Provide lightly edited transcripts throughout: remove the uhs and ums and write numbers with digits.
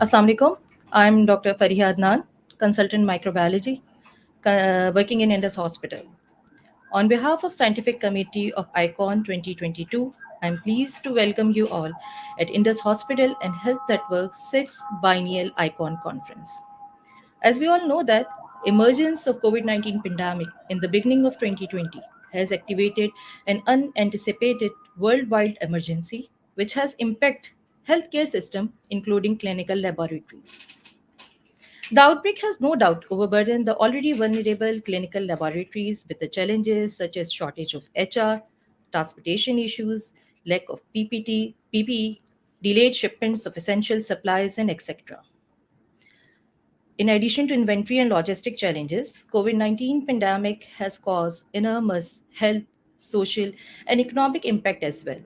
Assalamu alaikum. I'm Dr. Fariha Adnan, consultant microbiology, working in Indus Hospital. On behalf of Scientific Committee of ICON 2022, I'm pleased to welcome you all at Indus Hospital and Health Network's 6th Biennial ICON Conference. As we all know that emergence of COVID-19 pandemic in the beginning of 2020 has activated an unanticipated worldwide emergency which has impacted healthcare system including clinical laboratories. The outbreak has no doubt overburdened the already vulnerable clinical laboratories with the challenges such as shortage of HR, transportation issues, lack of PPE, delayed shipments of essential supplies, and etc. In addition to inventory and logistic challenges, COVID-19 pandemic has caused enormous health, social, and economic impact as well.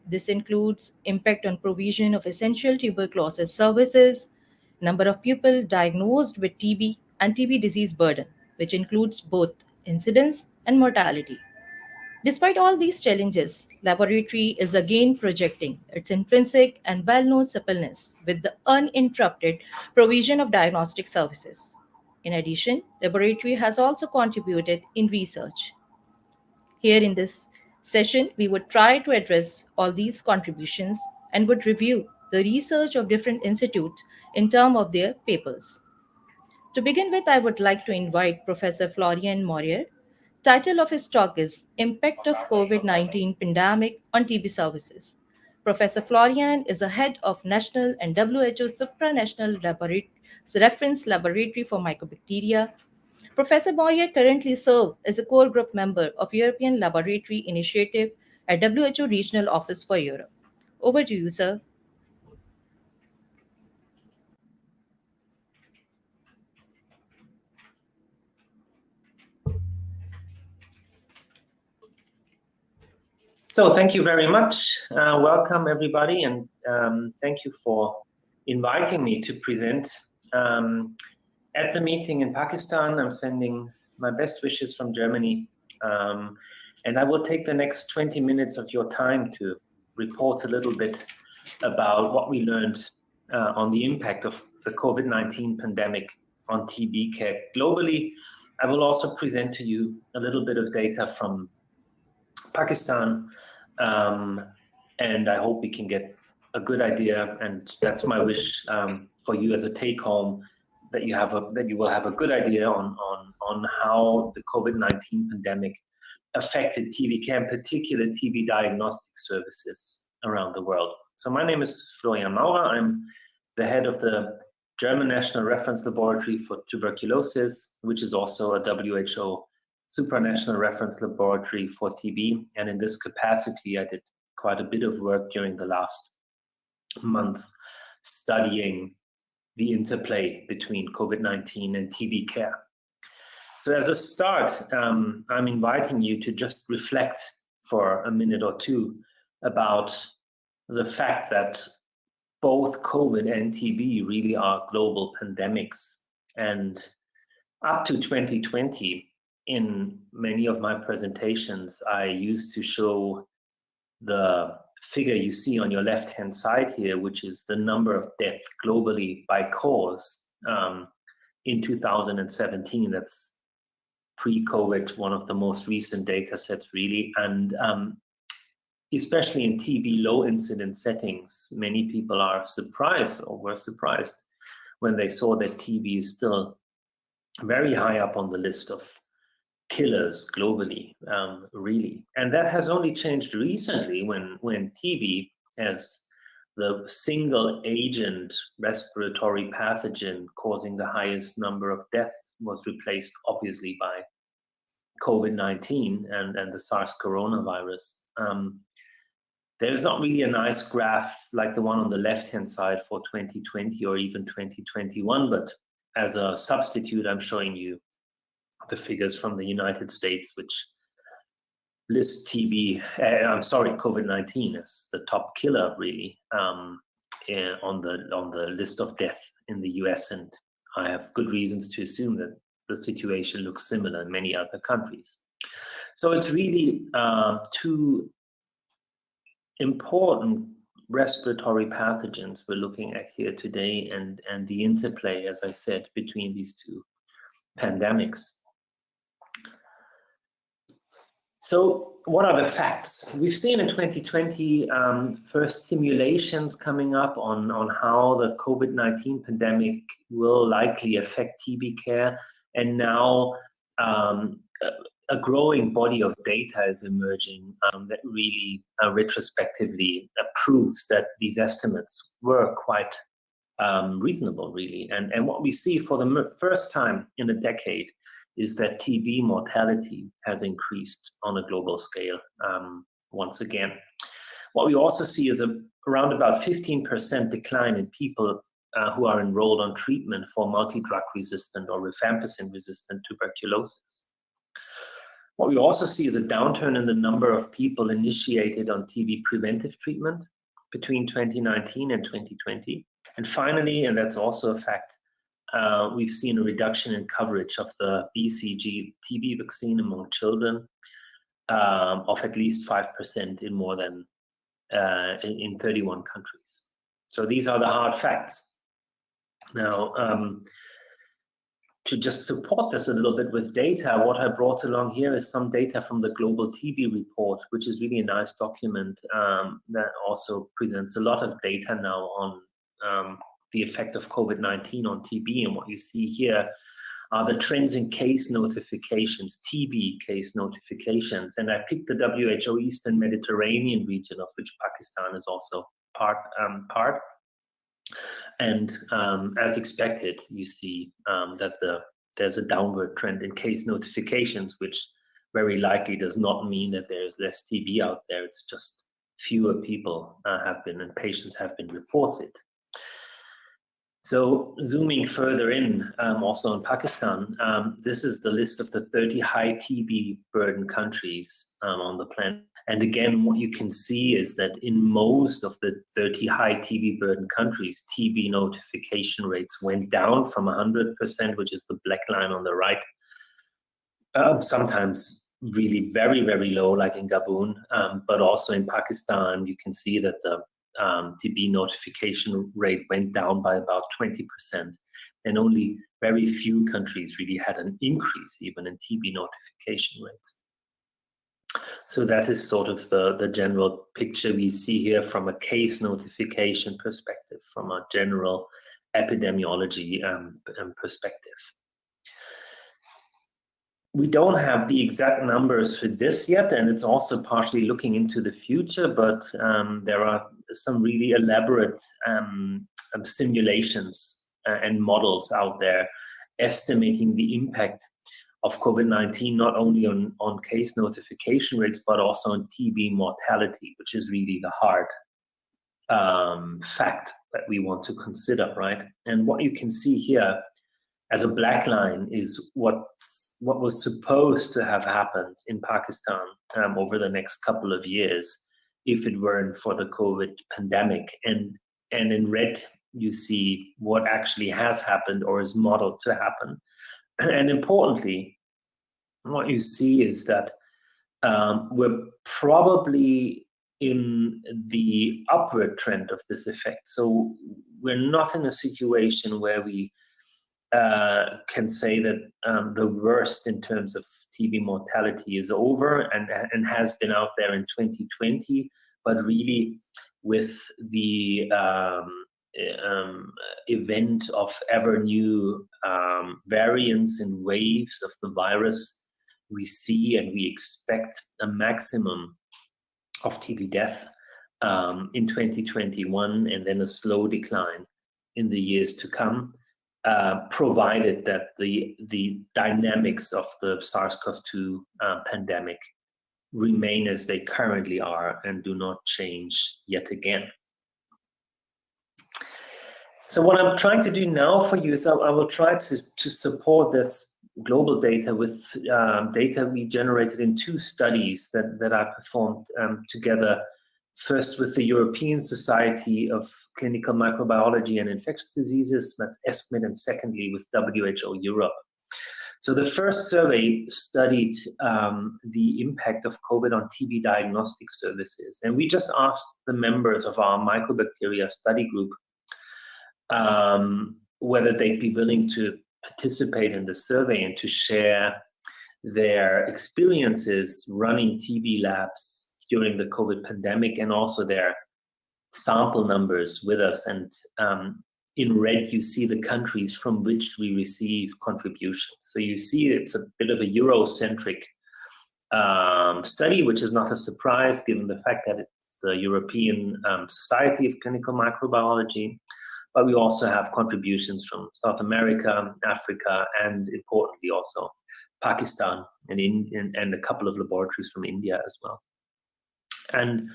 This includes impact on provision of essential tuberculosis services, number of people diagnosed with TB, and TB disease burden, which includes both incidence and mortality. Despite all these challenges, laboratory is again projecting its intrinsic and well-known suppleness with the uninterrupted provision of diagnostic services. In addition, laboratory has also contributed in research. Here in this session, we would try to address all these contributions and would review the research of different institutes in terms of their papers. To begin with, I would like to invite Professor Florian Maurer. Title of his talk is Impact of COVID-19 Pandemic on TB Services. Professor Florian is a head of national and WHO supranational reference laboratory for mycobacteria. Professor Maurer currently serves as a core group member of European Laboratory Initiative at WHO Regional Office for Europe. Over to you, sir. So thank you very much. Welcome everybody, and thank you for inviting me to present at the meeting in Pakistan. I'm sending my best wishes from Germany, and I will take the next 20 minutes of your time to report a little bit about what we learned on the impact of the COVID-19 pandemic on TB care globally. I will also present to you a little bit of data from Pakistan, and I hope we can get a good idea, and that's my wish for you as a take-home, that you will have a good idea on how the COVID-19 pandemic affected TB care, in particular TB diagnostic services around the world. So my name is Florian Maurer. I'm the head of the German National Reference Laboratory for Tuberculosis, which is also a WHO supranational reference laboratory for TB. And in this capacity, I did quite a bit of work during the last month studying the interplay between COVID-19 and TB care. So as a start, I'm inviting you to just reflect for a minute or two about the fact that both COVID and TB really are global pandemics. And up to 2020, in many of my presentations, I used to show the figure you see on your left-hand side here, which is the number of deaths globally by cause in 2017. That's pre-COVID, one of the most recent data sets, really. And especially in TB low incidence settings, many people are surprised or were surprised when they saw that TB is still very high up on the list of killers globally, really. And that has only changed recently when TB, as the single agent respiratory pathogen causing the highest number of deaths, was replaced obviously by COVID-19 and the SARS coronavirus. There's not really a nice graph like the one on the left-hand side for 2020 or even 2021, but as a substitute, I'm showing you the figures from the United States, which list COVID-19 as the top killer, really, on the list of death in the US. And I have good reasons to assume that the situation looks similar in many other countries. So it's really two important respiratory pathogens we're looking at here today, and the interplay, as I said, between these two pandemics. So what are the facts? We've seen in 2020 first simulations coming up on how the COVID-19 pandemic will likely affect TB care, and now a growing body of data is emerging that really retrospectively proves that these estimates were quite reasonable, really. And what we see for the first time in a decade is that TB mortality has increased on a global scale once again. What we also see is around about 15% decline in people who are enrolled on treatment for multi-drug resistant or rifampicin resistant tuberculosis. What we also see is a downturn in the number of people initiated on TB preventive treatment between 2019 and 2020. And finally, and that's also a fact, we've seen a reduction in coverage of the BCG TB vaccine among children of at least 5% in more than in 31 countries. So these are the hard facts. Now, to just support this a little bit with data, what I brought along here is some data from the Global TB Report, which is really a nice document that also presents a lot of data now on the effect of COVID-19 on TB. And what you see here are the trends in case notifications, TB case notifications. And I picked the WHO Eastern Mediterranean region, of which Pakistan is also part. And as expected, you see that there's a downward trend in case notifications, which very likely does not mean that there's less TB out there. It's just fewer people and patients have been reported. So zooming further in, also in Pakistan, this is the list of the 30 high TB burden countries on the planet. And again, what you can see is that in most of the 30 high TB burden countries, TB notification rates went down from 100%, which is the black line on the right, sometimes really very, very low, like in Gabon, but also in Pakistan, you can see that the TB notification rate went down by about 20%, and only very few countries really had an increase even in TB notification rates. So that is sort of the general picture we see here from a case notification perspective, from a general epidemiology perspective. We don't have the exact numbers for this yet, and it's also partially looking into the future, but there are some really elaborate simulations and models out there estimating the impact of COVID-19, not only on case notification rates, but also on TB mortality, which is really the hard fact that we want to consider, right? And what you can see here as a black line is what was supposed to have happened in Pakistan over the next couple of years if it weren't for the COVID pandemic. And in red, you see what actually has happened or is modeled to happen. And importantly, what you see is that we're probably in the upward trend of this effect. So we're not in a situation where we can say that the worst in terms of TB mortality is over and has been out there in 2020, but really with the event of ever new variants and waves of the virus, we see and we expect a maximum of TB death in 2021 and then a slow decline in the years to come, provided that the dynamics of the SARS-CoV-2 pandemic remain as they currently are and do not change yet again. So what I'm trying to do now for you is I will try to support this global data with data we generated in two studies that I performed together, first with the European Society of Clinical Microbiology and Infectious Diseases, that's ESCMID, and secondly with WHO Europe. So the first survey studied the impact of COVID on TB diagnostic services. And we just asked the members of our mycobacteria study group whether they'd be willing to participate in the survey and to share their experiences running TB labs during the COVID pandemic, and also their sample numbers with us. And in red, you see the countries from which we receive contributions. So you see it's a bit of a Eurocentric study, which is not a surprise given the fact that it's the European Society of Clinical Microbiology. But we also have contributions from South America, Africa, and importantly also Pakistan and a couple of laboratories from India as well. And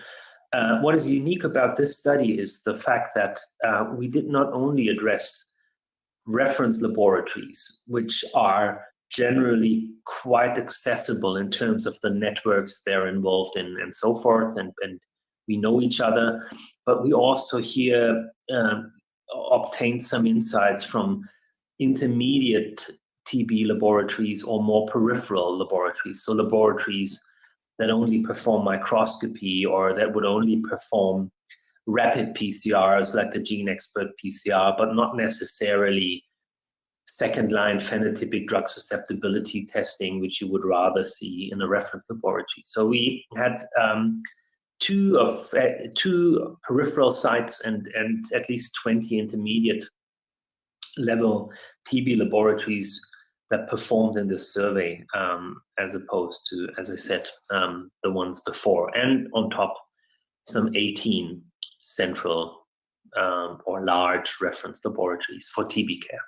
what is unique about this study is the fact that we did not only address reference laboratories, which are generally quite accessible in terms of the networks they're involved in and so forth, and we know each other, but we also here obtained some insights from intermediate TB laboratories or more peripheral laboratories, so laboratories that only perform microscopy or that would only perform rapid PCRs like the GeneXpert PCR, but not necessarily second-line phenotypic drug susceptibility testing, which you would rather see in a reference laboratory. So we had two peripheral sites and at least 20 intermediate level TB laboratories that performed in this survey, as opposed to, as I said, the ones before. And on top, some 18 central or large reference laboratories for TB care.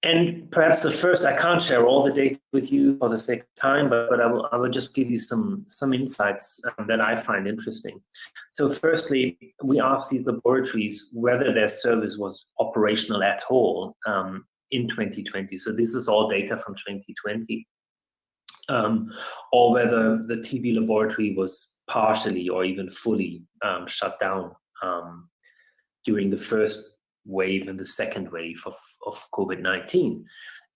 And perhaps the first, I can't share all the data with you for the sake of time, but I will just give you some insights that I find interesting. So firstly, we asked these laboratories whether their service was operational at all in 2020. So this is all data from 2020, or whether the TB laboratory was partially or even fully shut down during the first wave and the second wave of COVID-19.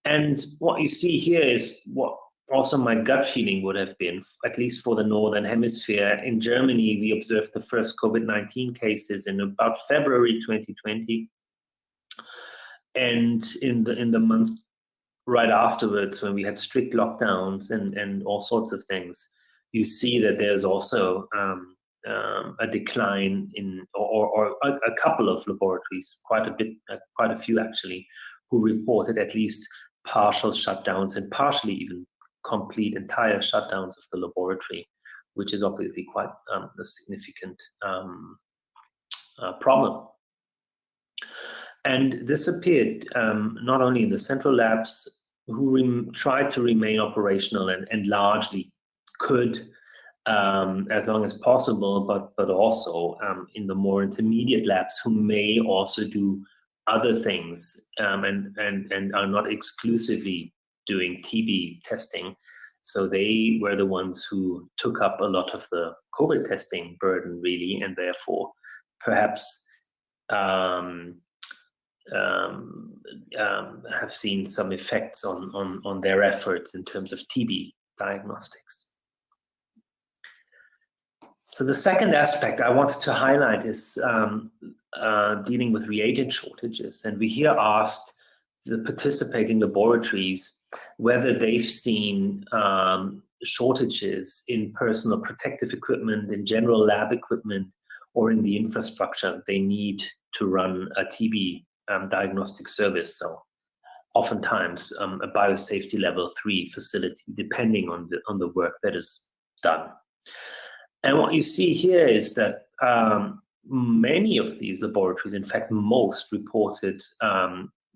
And what you see here is what also my gut feeling would have been, at least for the Northern Hemisphere. In Germany, we observed the first COVID-19 cases in about February 2020. And in the month right afterwards, when we had strict lockdowns and all sorts of things, you see that there's also a decline in, or a couple of laboratories, quite a few actually, who reported at least partial shutdowns and partially even complete entire shutdowns of the laboratory, which is obviously quite a significant problem. And this appeared not only in the central labs, who tried to remain operational and largely could, as long as possible, but also in the more intermediate labs, who may also do other things and are not exclusively doing TB testing. So they were the ones who took up a lot of the COVID testing burden, really, and therefore perhaps have seen some effects on their efforts in terms of TB diagnostics. So the second aspect I wanted to highlight is dealing with reagent shortages. And we here asked the participating laboratories whether they've seen shortages in personal protective equipment, in general lab equipment, or in the infrastructure they need to run a TB diagnostic service. So oftentimes a biosafety level 3 facility, depending on the work that is done. And what you see here is that many of these laboratories, in fact, most reported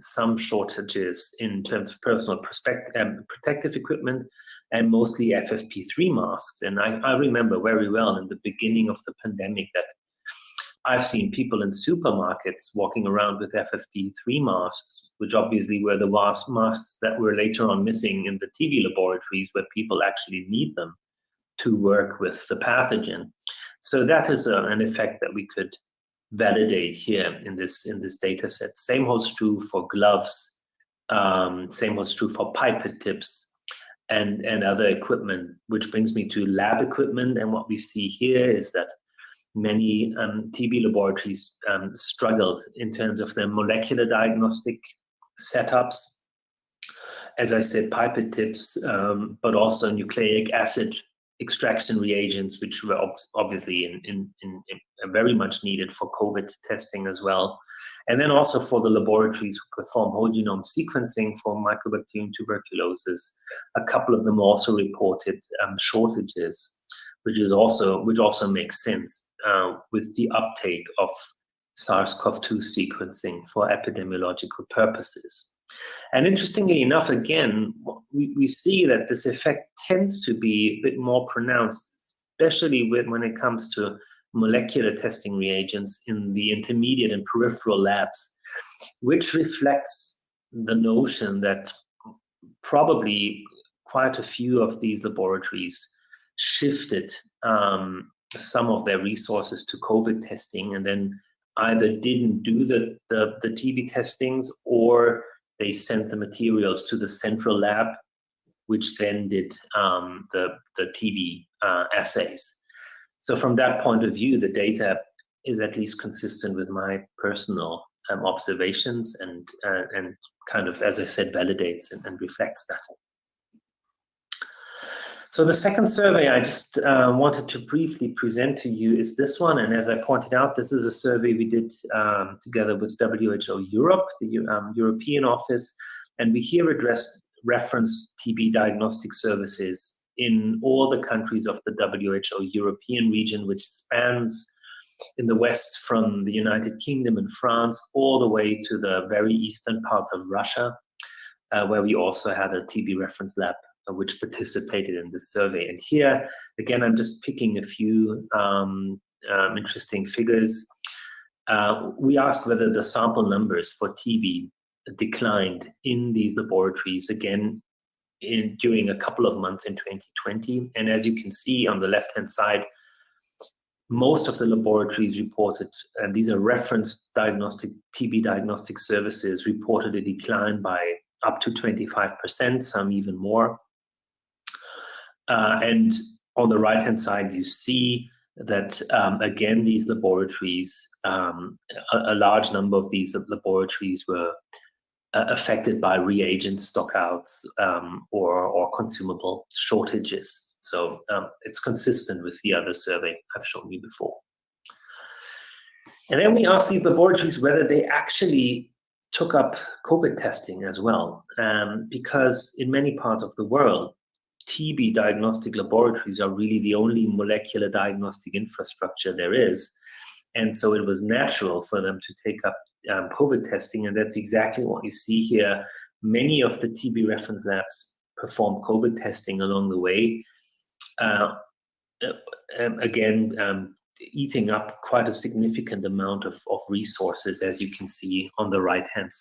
some shortages in terms of personal protective equipment and mostly FFP3 masks. And I remember very well in the beginning of the pandemic that I've seen people in supermarkets walking around with FFP3 masks, which obviously were the masks that were later on missing in the TB laboratories where people actually need them to work with the pathogen. So that is an effect that we could validate here in this data set. Same holds true for gloves Same was true for pipette tips and other equipment, which brings me to lab equipment. And what we see here is that many TB laboratories struggled in terms of their molecular diagnostic setups. As I said, pipette tips, but also nucleic acid extraction reagents, which were obviously in very much needed for COVID testing as well. And then also for the laboratories who perform whole genome sequencing for Mycobacterium tuberculosis, a couple of them also reported shortages, which also makes sense with the uptake of SARS-CoV-2 sequencing for epidemiological purposes. And interestingly enough, again, we see that this effect tends to be a bit more pronounced, especially when it comes to molecular testing reagents in the intermediate and peripheral labs, which reflects the notion that probably quite a few of these laboratories shifted some of their resources to COVID testing, and then either didn't do the TB testings, or they sent the materials to the central lab, which then did the TB assays. So from that point of view, the data is at least consistent with my personal observations, and kind of, as I said, validates and reflects that. So the second survey I just wanted to briefly present to you is this one. And as I pointed out, this is a survey we did together with WHO Europe, the European office. And we here reference TB diagnostic services in all the countries of the WHO European region, which spans in the west from the United Kingdom and France all the way to the very eastern parts of Russia, where we also had a TB reference lab which participated in this survey. And here, again, I'm just picking a few interesting figures. We asked whether the sample numbers for TB declined in these laboratories, again, during a couple of months in 2020. And as you can see on the left-hand side, most of the laboratories reported, and these are reference TB diagnostic services, reported a decline by up to 25%, some even more. And on the right-hand side, you see that, again, these laboratories, a large number of these laboratories were affected by reagent stockouts or consumable shortages. So it's consistent with the other survey I've shown you before. And then we asked these laboratories whether they actually took up COVID testing as well, because in many parts of the world, TB diagnostic laboratories are really the only molecular diagnostic infrastructure there is. And so it was natural for them to take up COVID testing, and that's exactly what you see here. Many of the TB reference labs perform COVID testing along the way, again, eating up quite a significant amount of resources, as you can see on the right-hand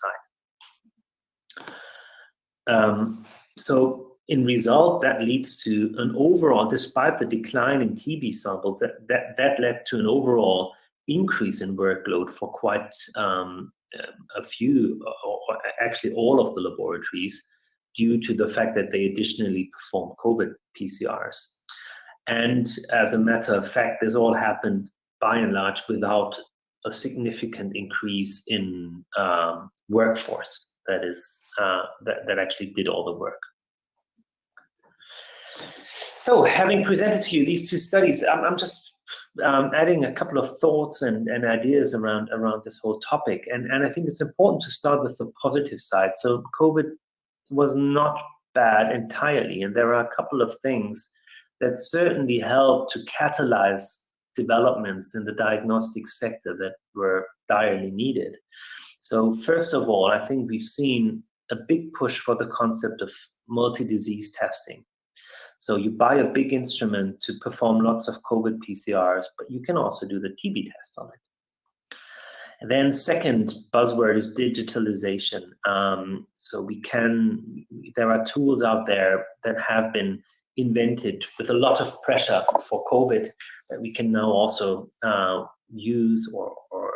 side. So in result, that leads to an overall, despite the decline in TB samples, that led to an overall increase in workload for quite a few, or actually all of the laboratories, due to the fact that they additionally perform COVID PCRs. And as a matter of fact, this all happened by and large without a significant increase in workforce that actually did all the work. So, having presented to you these two studies, I'm just adding a couple of thoughts and ideas around this whole topic. And I think it's important to start with the positive side. So COVID was not bad entirely, and there are a couple of things that certainly helped to catalyze developments in the diagnostic sector that were direly needed. So first of all, I think we've seen a big push for the concept of multi-disease testing. So you buy a big instrument to perform lots of COVID PCRs, but you can also do the TB test on it. And then second buzzword is digitalization. So there are tools out there that have been invented with a lot of pressure for COVID that we can now also use or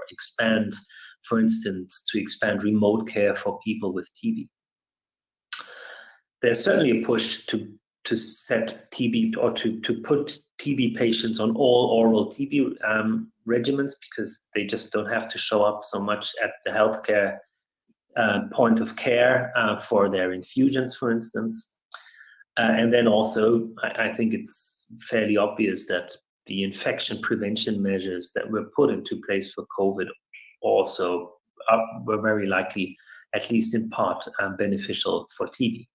expand, for instance, to expand remote care for people with TB. there's certainly a push to set TB or to put TB patients on all oral TB regimens, because they just don't have to show up so much at the healthcare point of care for their infusions, for instance. And then also, I think it's fairly obvious that the infection prevention measures that were put into place for COVID also were very likely, at least in part, beneficial for TB.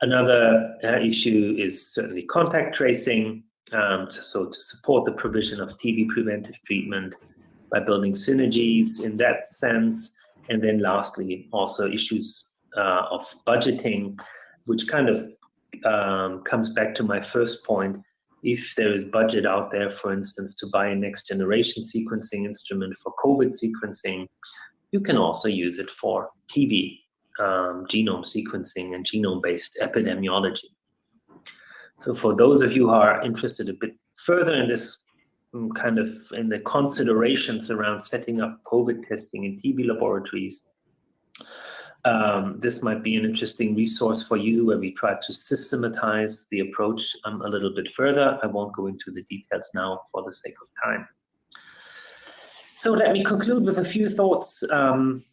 Another issue is certainly contact tracing, so to support the provision of TB preventive treatment by building synergies in that sense. And then lastly, also issues of budgeting, which kind of comes back to my first point. If there is budget out there, for instance, to buy a next generation sequencing instrument for COVID sequencing, you can also use it for TB genome sequencing and genome-based epidemiology. So for those of you who are interested a bit further in this kind of in the considerations around setting up COVID testing in TB laboratories, this might be an interesting resource for you, where we try to systematize the approach a little bit further. I won't go into the details now for the sake of time. So let me conclude with a few thoughts and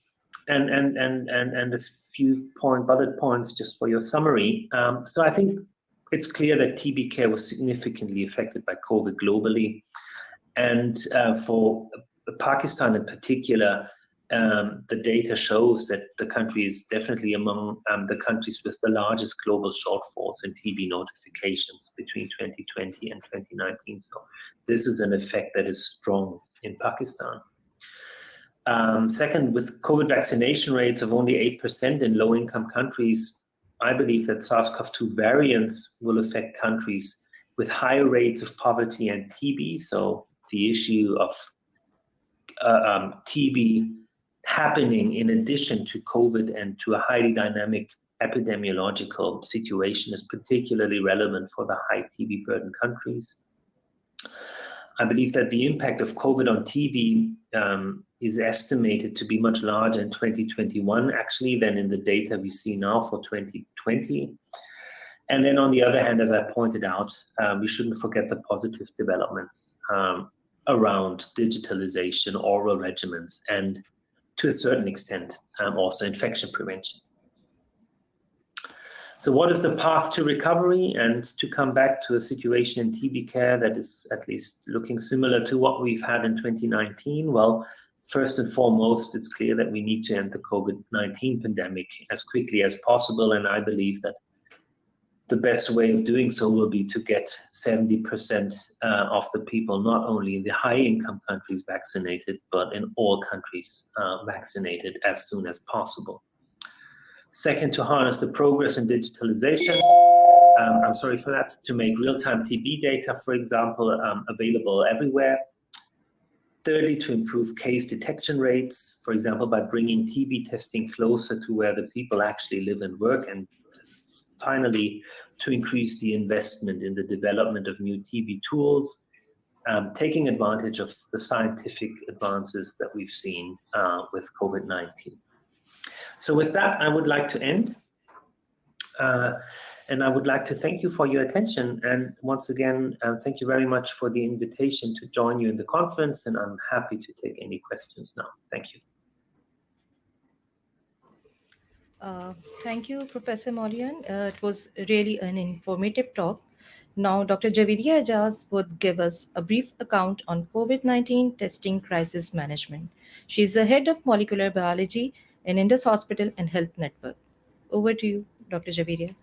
a few bullet points just for your summary. So I think it's clear that TB care was significantly affected by COVID globally, and for Pakistan in particular, the data shows that the country is definitely among the countries with the largest global shortfalls in TB notifications between 2020 and 2019. So this is an effect that is strong in Pakistan. Second, with COVID vaccination rates of only 8% in low-income countries, I believe that SARS-CoV-2 variants will affect countries with higher rates of poverty and TB. So the issue of TB happening in addition to COVID and to a highly dynamic epidemiological situation is particularly relevant for the high TB burden countries. I believe that the impact of COVID on TB is estimated to be much larger in 2021, actually, than in the data we see now for 2020. And then on the other hand, as I pointed out, we shouldn't forget the positive developments around digitalization, oral regimens, and to a certain extent, also infection prevention. So what is the path to recovery and to come back to a situation in TB care that is at least looking similar to what we've had in 2019? Well, first and foremost, it's clear that we need to end the COVID-19 pandemic as quickly as possible. And I believe that the best way of doing so will be to get 70% of the people, not only in the high-income countries, vaccinated, but in all countries vaccinated as soon as possible. Second, to harness the progress in digitalization. To make real-time TB data, for example, available everywhere. Thirdly, to improve case detection rates, for example, by bringing TB testing closer to where the people actually live and work. And finally, to increase the investment in the development of new TB tools, taking advantage of the scientific advances that we've seen with COVID-19. So with that, I would like to end. And I would like to thank you for your attention. And once again, thank you very much for the invitation to join you in the conference. And I'm happy to take any questions now. Thank you. Thank you, Professor Florian. It was really an informative talk. Now, Dr. Javeria Aijaz would give us a brief account on COVID-19 testing crisis management. She's the head of molecular biology in Indus Hospital and Health Network. Over to you, Dr. Javeria.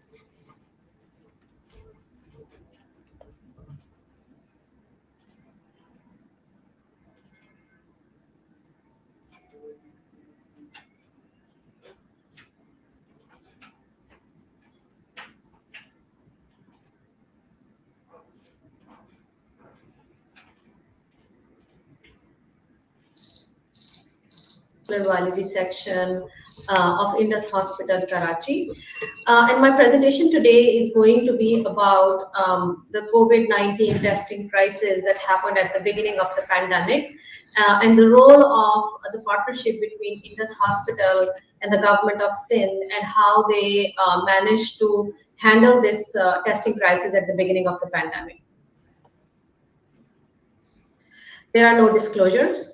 Biology section of Indus Hospital, Karachi. And my presentation today is going to be about the COVID-19 testing crisis that happened at the beginning of the pandemic and the role of the partnership between Indus Hospital and the government of Sindh, and how they managed to handle this testing crisis at the beginning of the pandemic. There are no disclosures.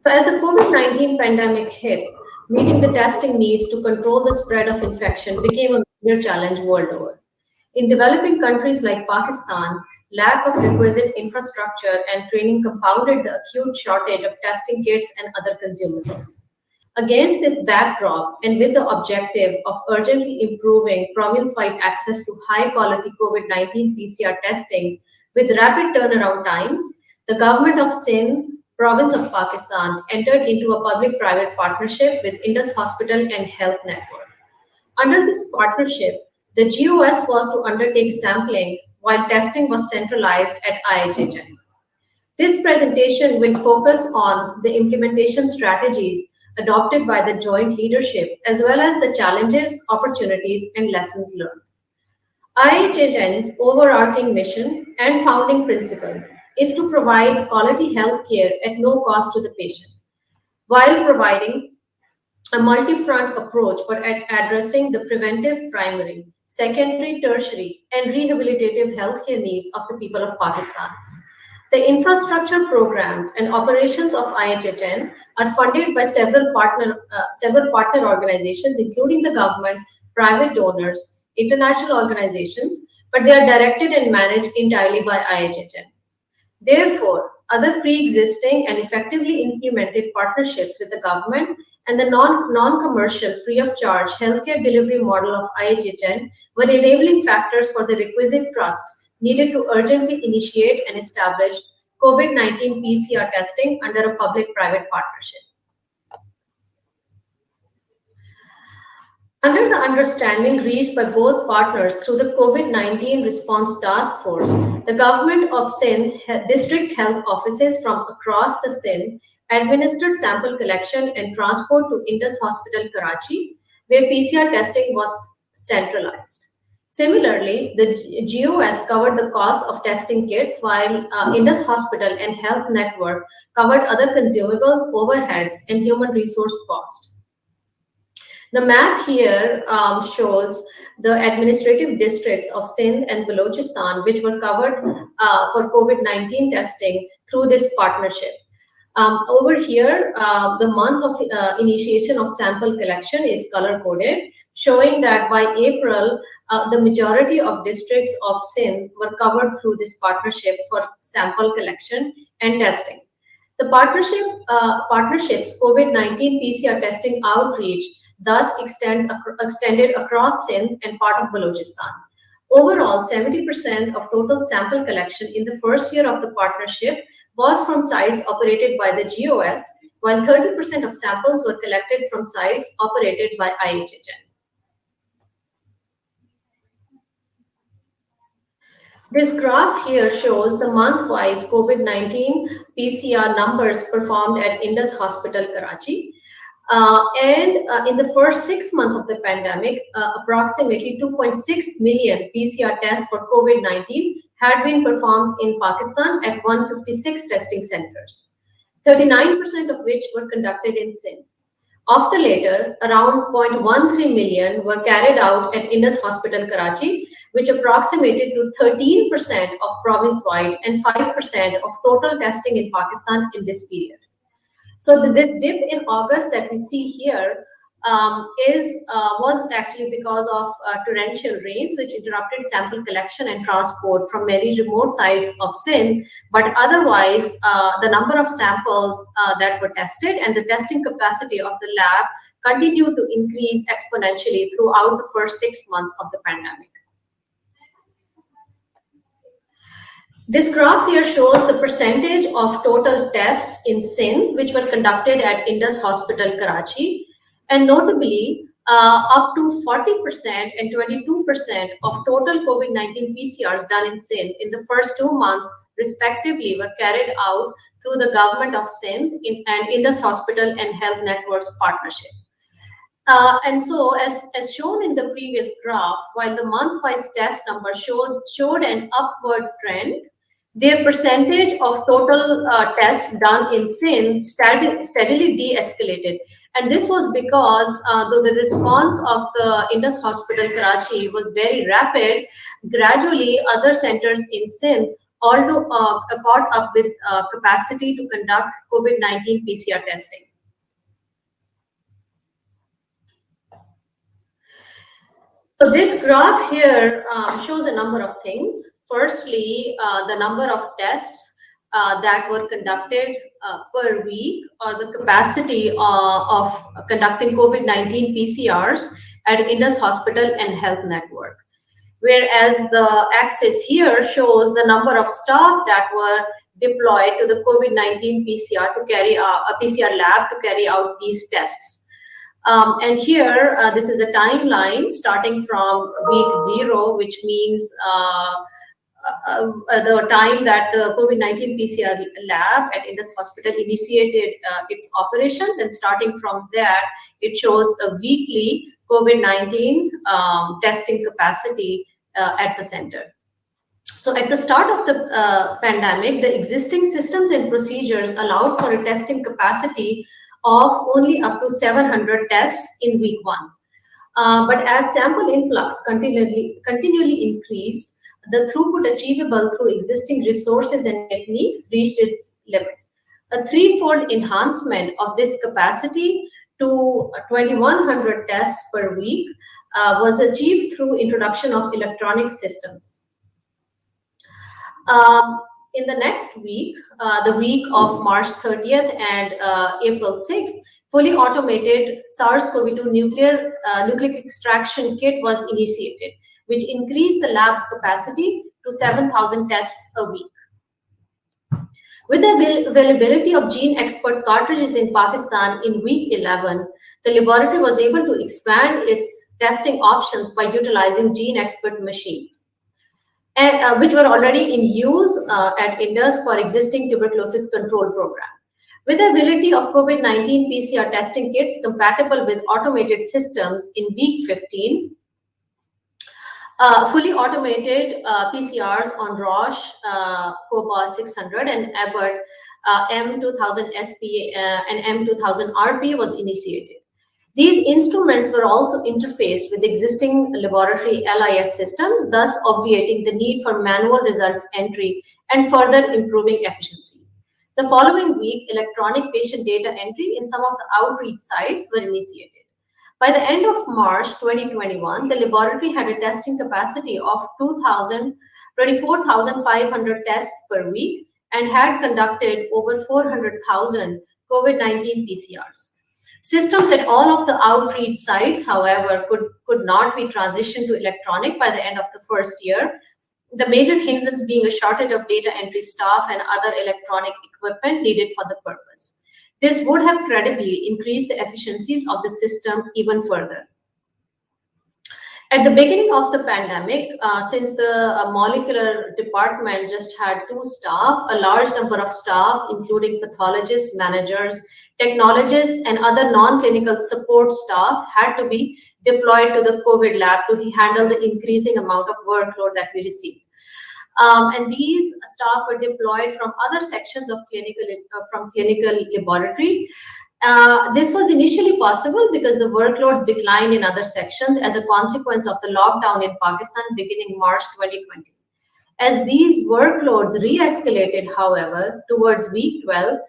So as the COVID-19 pandemic hit, meeting the testing needs to control the spread of infection became a major challenge world over. In developing countries like Pakistan, lack of requisite infrastructure and training compounded the acute shortage of testing kits and other consumables. Against this backdrop, and with the objective of urgently improving province-wide access to high-quality COVID-19 PCR testing with rapid turnaround times, the government of Sindh, province of Pakistan, entered into a public-private partnership with Indus Hospital and Health Network. Under this partnership, the GOS was to undertake sampling while testing was centralized at Aijaz. This presentation will focus on the implementation strategies adopted by the joint leadership, as well as the challenges, opportunities, and lessons learned. Aijaz's overarching mission and founding principle is to provide quality health care at no cost to the patient, while providing a multi-front approach for addressing the preventive primary, secondary, tertiary, and rehabilitative healthcare needs of the people of Pakistan. The infrastructure programs and operations of IHHN are funded by several partner organizations, including the government, private donors, international organizations, but they are directed and managed entirely by IHHN. Therefore, other pre-existing and effectively implemented partnerships with the government and the non-commercial, free of charge healthcare delivery model of IHHN were enabling factors for the requisite trust needed to urgently initiate and establish COVID-19 PCR testing under a public-private partnership. Under the understanding reached by both partners through the COVID-19 response task force, the government of Sindh district health offices from across the Sindh administered sample collection and transport to Indus Hospital, Karachi, where PCR testing was centralized. Similarly, the GOS covered the cost of testing kits, while Indus Hospital and Health Network covered other consumables, overheads, and human resource costs. The map here shows the administrative districts of Sindh and Balochistan, which were covered for COVID-19 testing through this partnership. Over here, the month of initiation of sample collection is color-coded, showing that by April, the majority of districts of Sindh were covered through this partnership for sample collection and testing. The partnership's COVID-19 PCR testing outreach thus extended across Sindh and part of Balochistan. Overall, 70% of total sample collection in the first year of the partnership was from sites operated by the GOS, while 30% of samples were collected from sites operated by IHHN. This graph here shows the month-wise COVID-19 PCR numbers performed at Indus Hospital, Karachi. In the first 6 months of the pandemic, approximately 2.6 million PCR tests for COVID-19 had been performed in Pakistan at 156 testing centers, 39% of which were conducted in Sindh. Of the latter, around 0.13 million were carried out at Indus Hospital, Karachi, which approximated to 13% of province-wide and 5% of total testing in Pakistan in this period. So this dip in August that we see here was actually because of torrential rains, which interrupted sample collection and transport from many remote sites of Sindh. But otherwise, the number of samples that were tested and the testing capacity of the lab continued to increase exponentially throughout the first 6 months of the pandemic. This graph here shows the percentage of total tests in Sindh which were conducted at Indus Hospital, Karachi, and notably up to 40% and 22% of total COVID-19 PCRs done in Sindh in the first 2 months respectively were carried out through the government of Sindh and Indus Hospital and Health Network's partnership. And so, as shown in the previous graph, while the month-wise test number showed an upward trend, Their percentage of total tests done in Sindh steadily de-escalated. And this was because though the response of the Indus Hospital Karachi was very rapid, gradually other centers in Sindh although caught up with capacity to conduct COVID-19 PCR testing. So this graph here shows a number of things. Firstly, the number of tests that were conducted per week, or the capacity of conducting COVID-19 PCRs at Indus Hospital and Health Network. Whereas the axis here shows the number of staff that were deployed to the COVID-19 PCR to carry out a PCR lab to carry out these tests. And here, this is a timeline starting from week 0, which means the time that the COVID-19 PCR lab at Indus Hospital initiated its operations. And starting from there, it shows a weekly COVID-19 testing capacity at the center. So at the start of the pandemic, the existing systems and procedures allowed for a testing capacity of only up to 700 tests in week 1. But as sample influx continually increased, the throughput achievable through existing resources and techniques reached its limit. A threefold enhancement of this capacity to 2,100 tests per week was achieved through introduction of electronic systems. In the next week, the week of March 30th and April 6th, fully automated SARS-CoV-2 nucleic extraction kit was initiated, which increased the lab's capacity to 7,000 tests a week. With the availability of gene expert cartridges in Pakistan in week 11, the laboratory was able to expand its testing options by utilizing gene expert machines, and, which were already in use at Indus for existing tuberculosis control program. With the ability of COVID-19 PCR testing kits compatible with automated systems in week 15, fully automated PCRs on Roche, COPA 600 and Abbott M2000 SP and M2000 RP was initiated. These instruments were also interfaced with existing laboratory LIS systems, thus obviating the need for manual results entry and further improving efficiency. The following week, electronic patient data entry in some of the outreach sites were initiated. By the end of March 2021, the laboratory had a testing capacity of 24,500 tests per week and had conducted over 400,000 COVID-19 PCRs. Systems at all of the outreach sites, however, could not be transitioned to electronic by the end of the first year, the major hindrance being a shortage of data entry staff and other electronic equipment needed for the purpose. This would have credibly increased the efficiencies of the system even further. At the beginning of the pandemic, since the molecular department just had 2 staff, a large number of staff, including pathologists, managers, technologists, and other non-clinical support staff had to be deployed to the COVID lab to handle the increasing amount of workload that we received. And these staff were deployed from other sections of clinical laboratory. This was initially possible because the workloads declined in other sections as a consequence of the lockdown in Pakistan beginning March 2020. As these workloads re-escalated, however, towards week 12,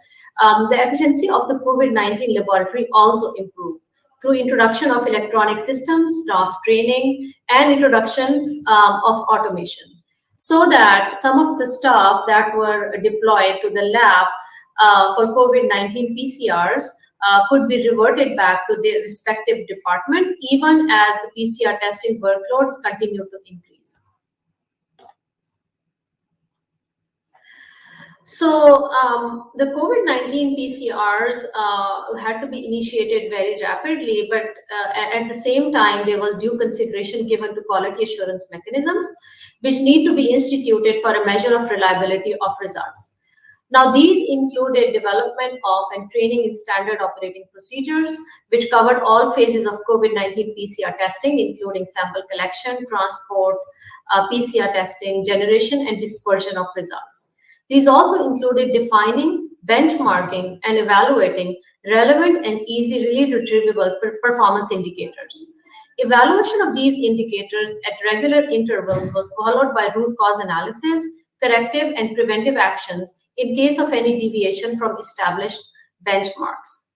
the efficiency of the COVID-19 laboratory also improved through introduction of electronic systems, staff training, and introduction of automation, so that some of the staff that were deployed to the lab for COVID-19 PCRs could be reverted back to their respective departments, even as the PCR testing workloads continue to increase. So the COVID-19 PCRs had to be initiated very rapidly, but at the same time, there was due consideration given to quality assurance mechanisms, which need to be instituted for a measure of reliability of results. Now, these included development of and training in standard operating procedures, which covered all phases of COVID-19 PCR testing, including sample collection, transport, PCR testing, generation, and dispersion of results. These also included defining, benchmarking, and evaluating relevant and easily retrievable performance indicators. Evaluation of these indicators at regular intervals was followed by root cause analysis, corrective and preventive actions in case of any deviation from established benchmarks.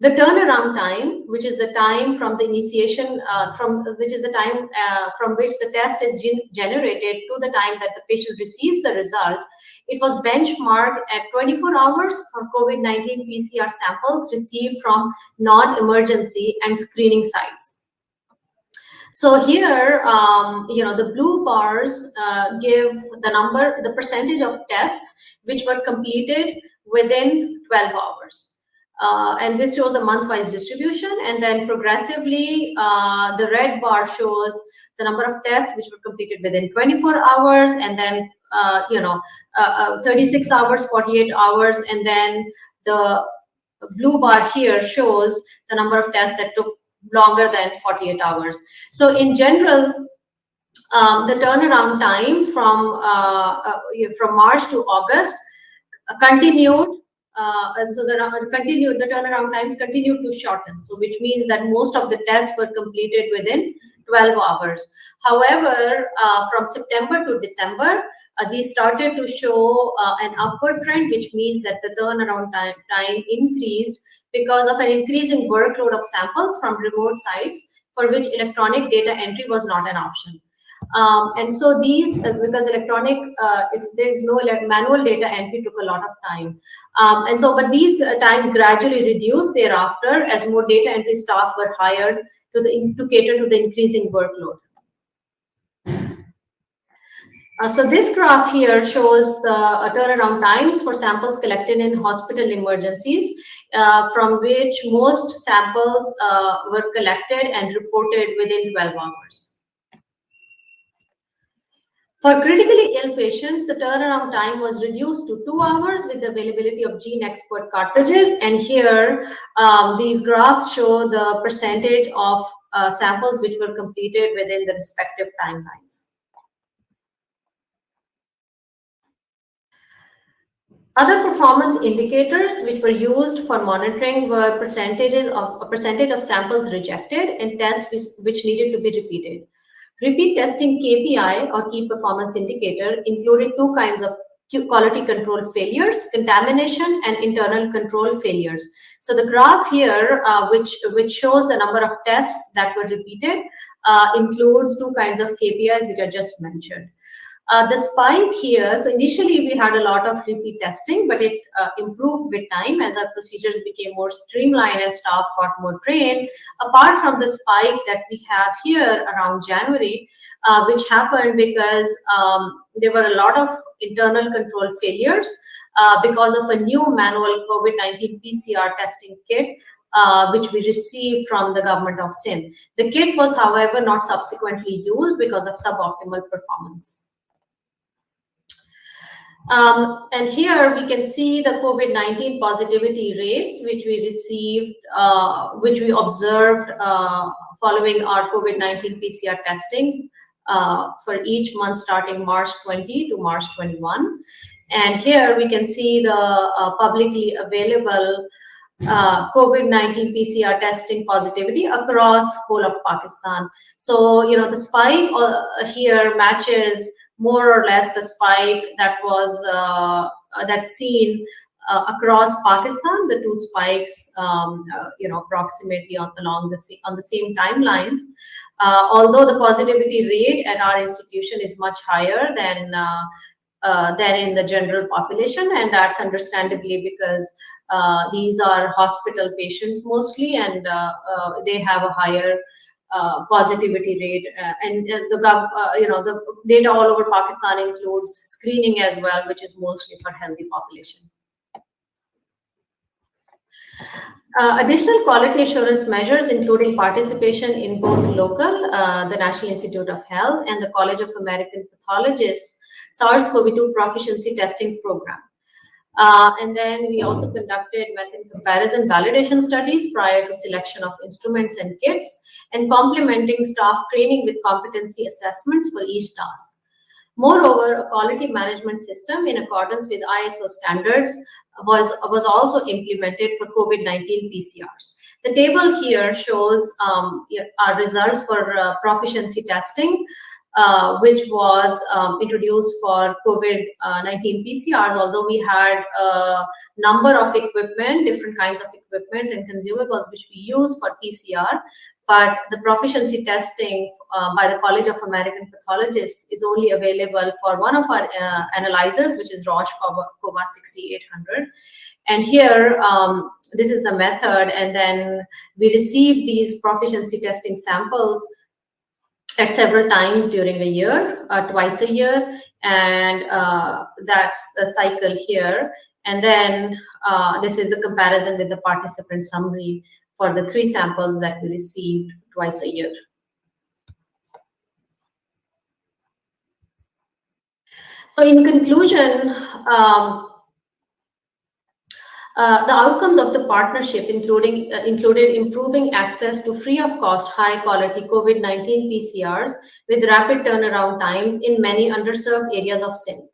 The turnaround time, which is the time from the initiation, from which the test is generated to the time that the patient receives the result, it was benchmarked at 24 hours for COVID-19 PCR samples received from non-emergency and screening sites. So here, the blue bars give the percentage of tests which were completed within 12 hours. And this shows a month-wise distribution, and then progressively, the red bar shows the number of tests which were completed within 24 hours, and then 36 hours, 48 hours, and then the blue bar here shows the number of tests that took longer than 48 hours. So in general, the turnaround times from March to August continued. So the turnaround times continued to shorten. So which means that most of the tests were completed within 12 hours. However, from September to December, these started to show an upward trend, which means that the turnaround time increased because of an increasing workload of samples from remote sites for which electronic data entry was not an option. And so these, because electronic, if there's no manual data entry, took a lot of time. But these times gradually reduced thereafter as more data entry staff were hired to cater to the increasing workload. So this graph here shows the turnaround times for samples collected in hospital emergencies, from which most samples were collected and reported within 12 hours. For critically ill patients, the turnaround time was reduced to 2 hours with the availability of gene expert cartridges. And here, these graphs show the percentage of samples which were completed within the respective timelines. Other performance indicators which were used for monitoring were a percentage of samples rejected and tests which needed to be repeated. Repeat testing KPI, or key performance indicator, included two kinds of quality control failures: contamination and internal control failures. So the graph here, which shows the number of tests that were repeated, includes two kinds of KPIs which I just mentioned. The spike here, so initially we had a lot of repeat testing, but it improved with time as our procedures became more streamlined and staff got more trained. Apart from the spike that we have here around January, which happened because there were a lot of internal control failures because of a new manual COVID-19 PCR testing kit, which we received from the government of Sindh. The kit was, however, not subsequently used because of suboptimal performance. And here we can see the COVID-19 positivity rates, which we received, which we observed following our COVID-19 PCR testing for each month starting March 20 to March 21. And here we can see the publicly available COVID-19 PCR testing positivity across whole of Pakistan. So, the spike here matches more or less the spike that was that's seen across Pakistan. The two spikes, approximately on the same timelines. Although the positivity rate at our institution is much higher than in the general population, and that's understandably because these are hospital patients mostly, and they have a higher positivity rate, and the data all over Pakistan includes screening as well, which is mostly for healthy population. Additional quality assurance measures, including participation in both local, the National Institute of Health, and the College of American Pathologists SARS-CoV-2 proficiency testing program. And then we also conducted method comparison validation studies prior to selection of instruments and kits, and complementing staff training with competency assessments for each task. Moreover, a quality management system in accordance with ISO standards was also implemented for COVID-19 PCRs. The table here shows our results for proficiency testing, which was introduced for COVID-19 PCRs, although we had a number of equipment, different kinds of equipment and consumables which we use for PCR, but the proficiency testing by the College of American Pathologists is only available for one of our analyzers, which is Roche Cova 6800. And here, this is the method, and then we receive these proficiency testing samples at several times during a year, twice a year, and that's the cycle here. And then this is the comparison with the participant summary for the 3 samples that we received twice a year. So in conclusion, the outcomes of the partnership included improving access to free of cost, high quality COVID-19 PCRs with rapid turnaround times in many underserved areas of Sindh.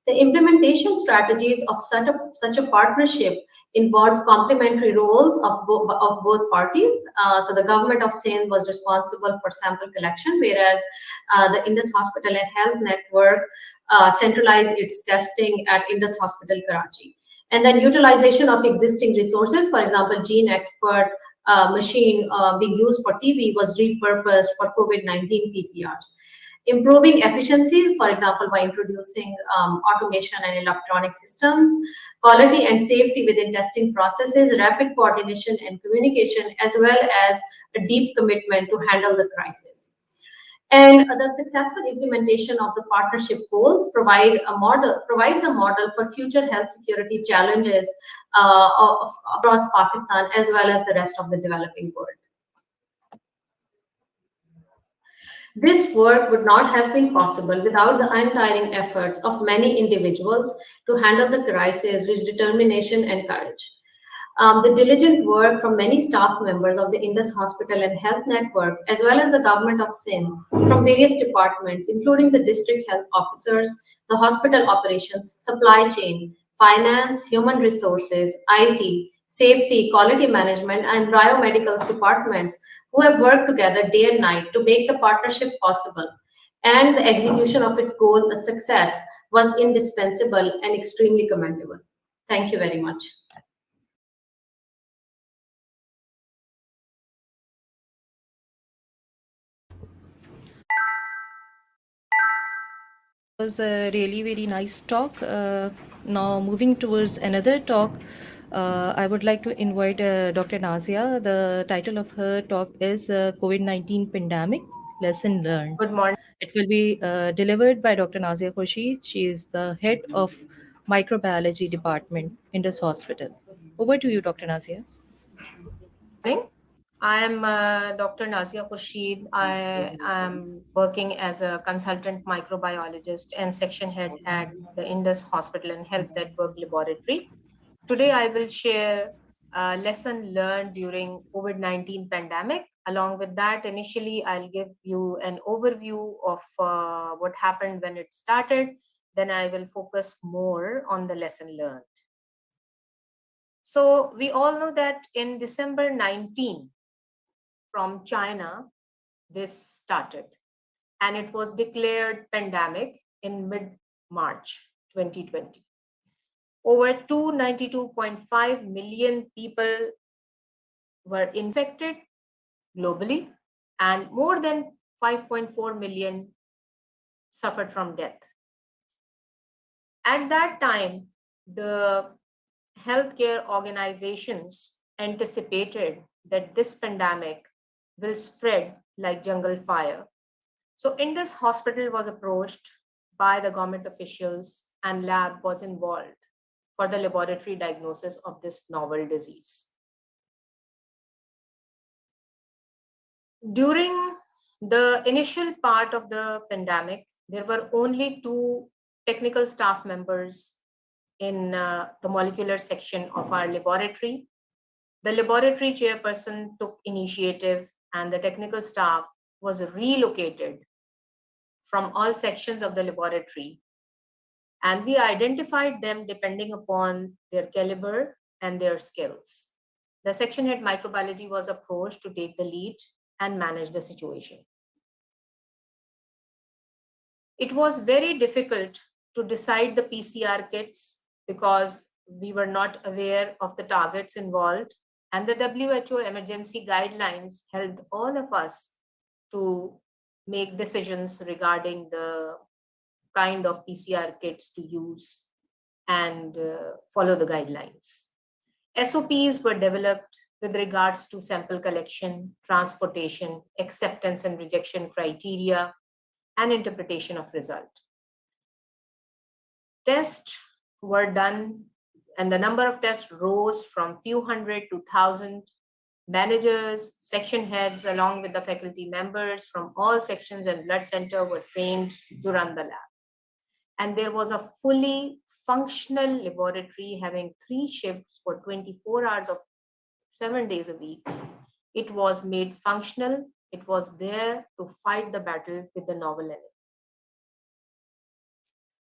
The implementation strategies of such a partnership involved complementary roles of both parties. So the government of Sindh was responsible for sample collection, whereas the Indus Hospital and Health Network centralized its testing at Indus Hospital, Karachi. And then utilization of existing resources, for example, Gene Expert machine being used for TB was repurposed for COVID-19 PCRs. Improving efficiencies, for example, by introducing automation and electronic systems, quality and safety within testing processes, rapid coordination and communication, as well as a deep commitment to handle the crisis. And the successful implementation of the partnership goals provides a model for future health security challenges across Pakistan as well as the rest of the developing world. This work would not have been possible without the untiring efforts of many individuals to handle the crisis with determination and courage. The diligent work from many staff members of the Indus Hospital and Health Network, as well as the government of Sindh, from various departments, including the district health officers, the hospital operations, supply chain, finance, human resources, IT, safety, quality management, and biomedical departments, who have worked together day and night to make the partnership possible, and the execution of its goal a success, was indispensable and extremely commendable. Thank you very much. It was a really very nice talk. Now moving towards another talk, I would like to invite Dr. Nazia. The title of her talk is COVID-19 Pandemic Lesson Learned. Good morning. It will be delivered by Dr. Nazia Khursheed. She is the head of microbiology department in this hospital. Over to you, Dr. Nazia. I am Dr. Nazia Khursheed. I am working as a consultant microbiologist and section head at the Indus Hospital and Health Network Laboratory. Today, I will share a lesson learned during COVID-19 pandemic. Along with that, initially, I'll give you an overview of what happened when it started. Then I will focus more on the lesson learned. So we all know that in December 19, from China, this started, and it was declared pandemic in mid-March 2020. Over 292.5 million people were infected globally, and more than 5.4 million suffered from death. At that time, the healthcare organizations anticipated that this pandemic will spread like jungle fire. So Indus Hospital was approached by the government officials, and lab was involved for the laboratory diagnosis of this novel disease. During the initial part of the pandemic, there were only 2 technical staff members in the molecular section of our laboratory. The laboratory chairperson took initiative, and the technical staff was relocated from all sections of the laboratory, and we identified them depending upon their caliber and their skills. The section head microbiology was approached to take the lead and manage the situation. It was very difficult to decide the PCR kits because we were not aware of the targets involved, and the WHO emergency guidelines helped all of us to make decisions regarding the kind of PCR kits to use and follow the guidelines. SOPs were developed with regards to sample collection, transportation, acceptance and rejection criteria, and interpretation of result. Tests were done, and the number of tests rose from few hundred to 1,000. Managers, section heads, along with the faculty members from all sections and blood center were trained to run the lab. And there was a fully functional laboratory having 3 shifts for 24 hours of 7 days a week. It was made functional. It was there to fight the battle with the novel enemy.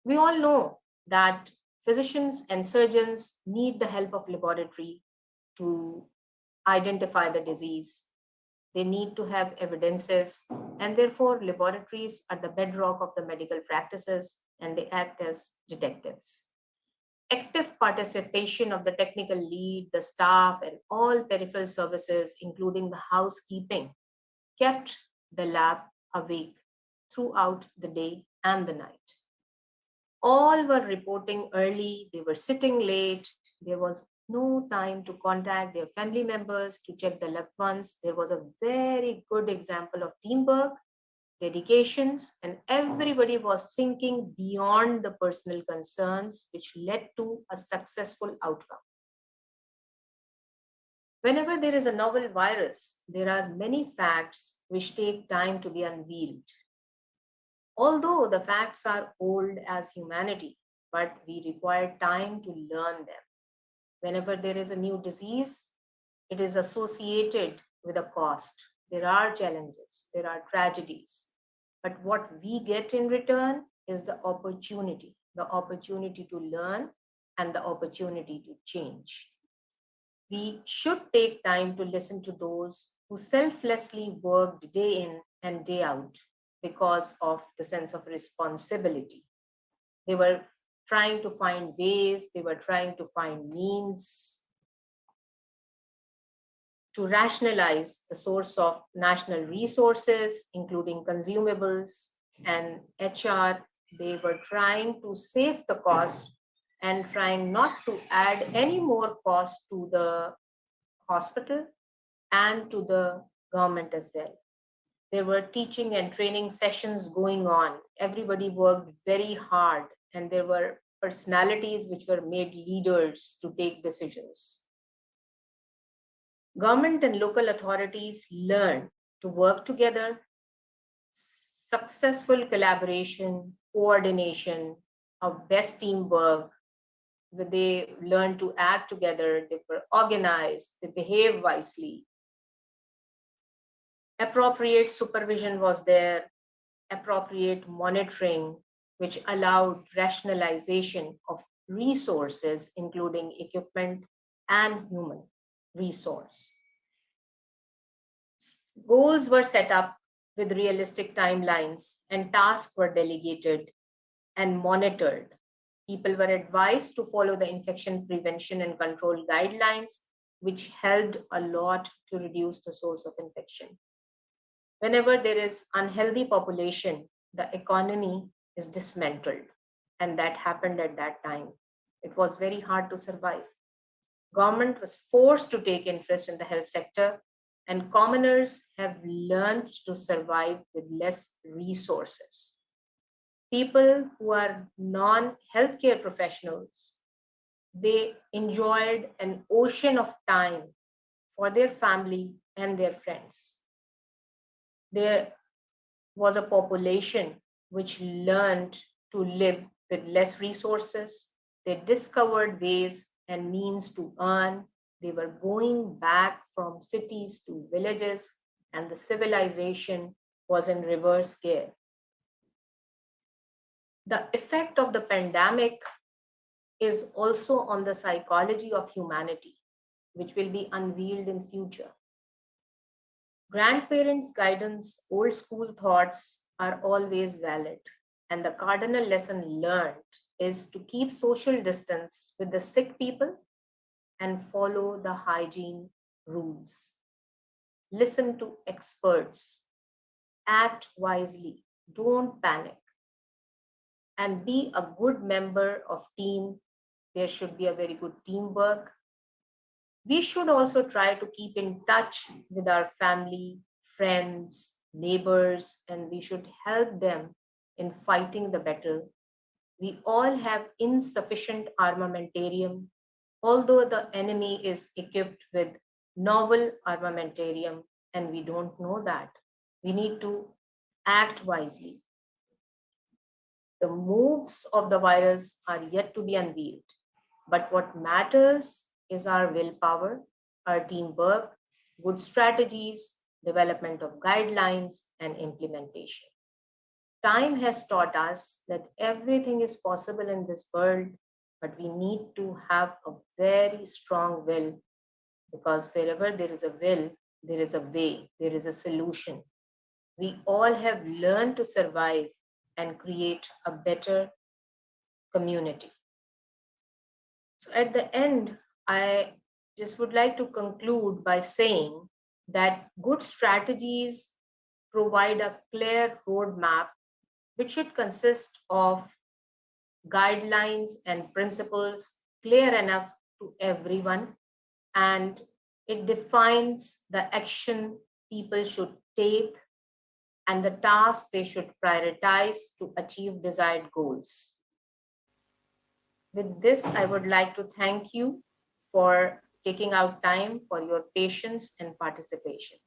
We all know that physicians and surgeons need the help of laboratory to identify the disease. They need to have evidences, and therefore laboratories are the bedrock of the medical practices, and they act as detectives. Active participation of the technical lead, the staff, and all peripheral services, including the housekeeping, kept the lab awake throughout the day and the night. All were reporting early, they were sitting late, there was no time to contact their family members, to check the loved ones. There was a very good example of teamwork, dedications, and everybody was thinking beyond the personal concerns, which led to a successful outcome. Whenever there is a novel virus, there are many facts which take time to be unveiled. Although the facts are old as humanity, but we require time to learn them. Whenever there is a new disease, it is associated with a cost. There are challenges, there are tragedies. But what we get in return is the opportunity to learn and the opportunity to change. We should take time to listen to those who selflessly worked day in and day out because of the sense of responsibility. They were trying to find ways, they were trying to find means to rationalize the source of national resources, including consumables and HR. They were trying to save the cost and trying not to add any more cost to the hospital and to the government as well. There were teaching and training sessions going on. Everybody worked very hard, and there were personalities which were made leaders to take decisions. Government and local authorities learned to work together, successful collaboration, coordination, of best teamwork. They learned to act together, they were organized, they behaved wisely. Appropriate supervision was there, appropriate monitoring, which allowed rationalization of resources, including equipment and human resource. Goals were set up with realistic timelines, and tasks were delegated and monitored. People were advised to follow the infection prevention and control guidelines, which helped a lot to reduce the source of infection. Whenever there is unhealthy population, the economy is dismantled, and that happened at that time. It was very hard to survive. Government was forced to take interest in the health sector, and commoners have learned to survive with less resources. People who are non-healthcare professionals, they enjoyed an ocean of time for their family and their friends. There was a population which learned to live with less resources. They discovered ways and means to earn. They were going back from cities to villages, and the civilization was in reverse gear. The effect of the pandemic is also on the psychology of humanity, which will be unveiled in future. Grandparents' guidance, old school thoughts are always valid. And the cardinal lesson learned is to keep social distance with the sick people and follow the hygiene rules. Listen to experts, act wisely, don't panic, and be a good member of team. There should be a very good teamwork. We should also try to keep in touch with our family, friends, neighbors, and we should help them in fighting the battle. We all have insufficient armamentarium, although the enemy is equipped with novel armamentarium, and we don't know that. We need to act wisely. The moves of the virus are yet to be unveiled, but what matters is our willpower, our teamwork, good strategies, development of guidelines, and implementation. Time has taught us that everything is possible in this world, but we need to have a very strong will, because wherever there is a will, there is a way, there is a solution. We all have learned to survive and create a better community. So at the end, I just would like to conclude by saying that good strategies provide a clear roadmap, which should consist of guidelines and principles clear enough to everyone, and it defines the action people should take and the tasks they should prioritize to achieve desired goals. With this, I would like to thank you for taking out time for your patience and participation.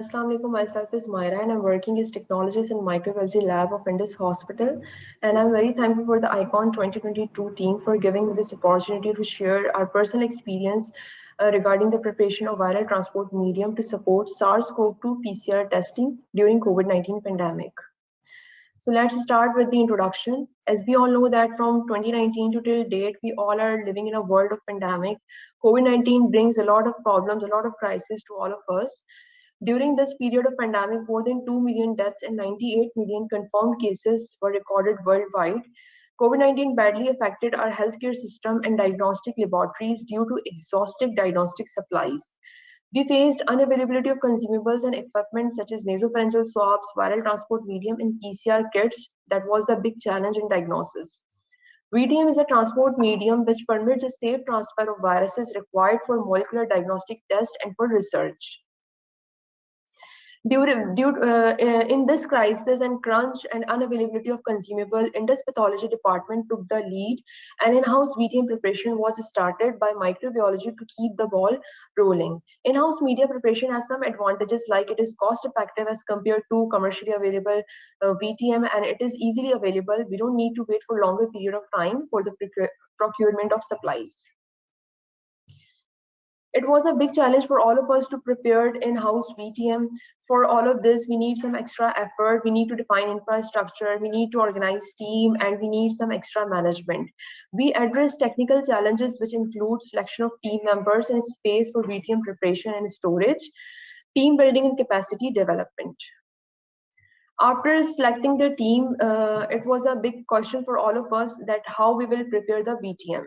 Assalamu alaikum, myself is Maurer and I'm working as technologist in microbiology lab of Indus Hospital. And I'm very thankful for the ICON 2022 team for giving me this opportunity to share our personal experience regarding the preparation of viral transport medium to support SARS-CoV-2 PCR testing during COVID-19 pandemic. So let's start with the introduction. As we all know that from 2019 to till date, we all are living in a world of pandemic. COVID-19 brings a lot of problems, a lot of crises to all of us. During this period of pandemic, more than 2 million deaths and 98 million confirmed cases were recorded worldwide. COVID-19 badly affected our healthcare system and diagnostic laboratories due to exhaustive diagnostic supplies. We faced unavailability of consumables and equipment such as nasopharyngeal swabs, viral transport medium, and PCR kits. That was the big challenge in diagnosis. VTM is a transport medium which permits a safe transfer of viruses required for molecular diagnostic tests and for research. In this crisis and crunch and unavailability of consumable, Indus Pathology Department took the lead and in-house VTM preparation was started by microbiology to keep the ball rolling. In-house media preparation has some advantages like it is cost effective as compared to commercially available VTM, and it is easily available. We don't need to wait for longer period of time for the procurement of supplies. It was a big challenge for all of us to prepare in-house VTM. For all of this, we need some extra effort. We need to define infrastructure. We need to organize team, and we need some extra management. We address technical challenges, which include selection of team members and space for VTM preparation and storage, team building and capacity development. After selecting the team, it was a big question for all of us that how we will prepare the VTM.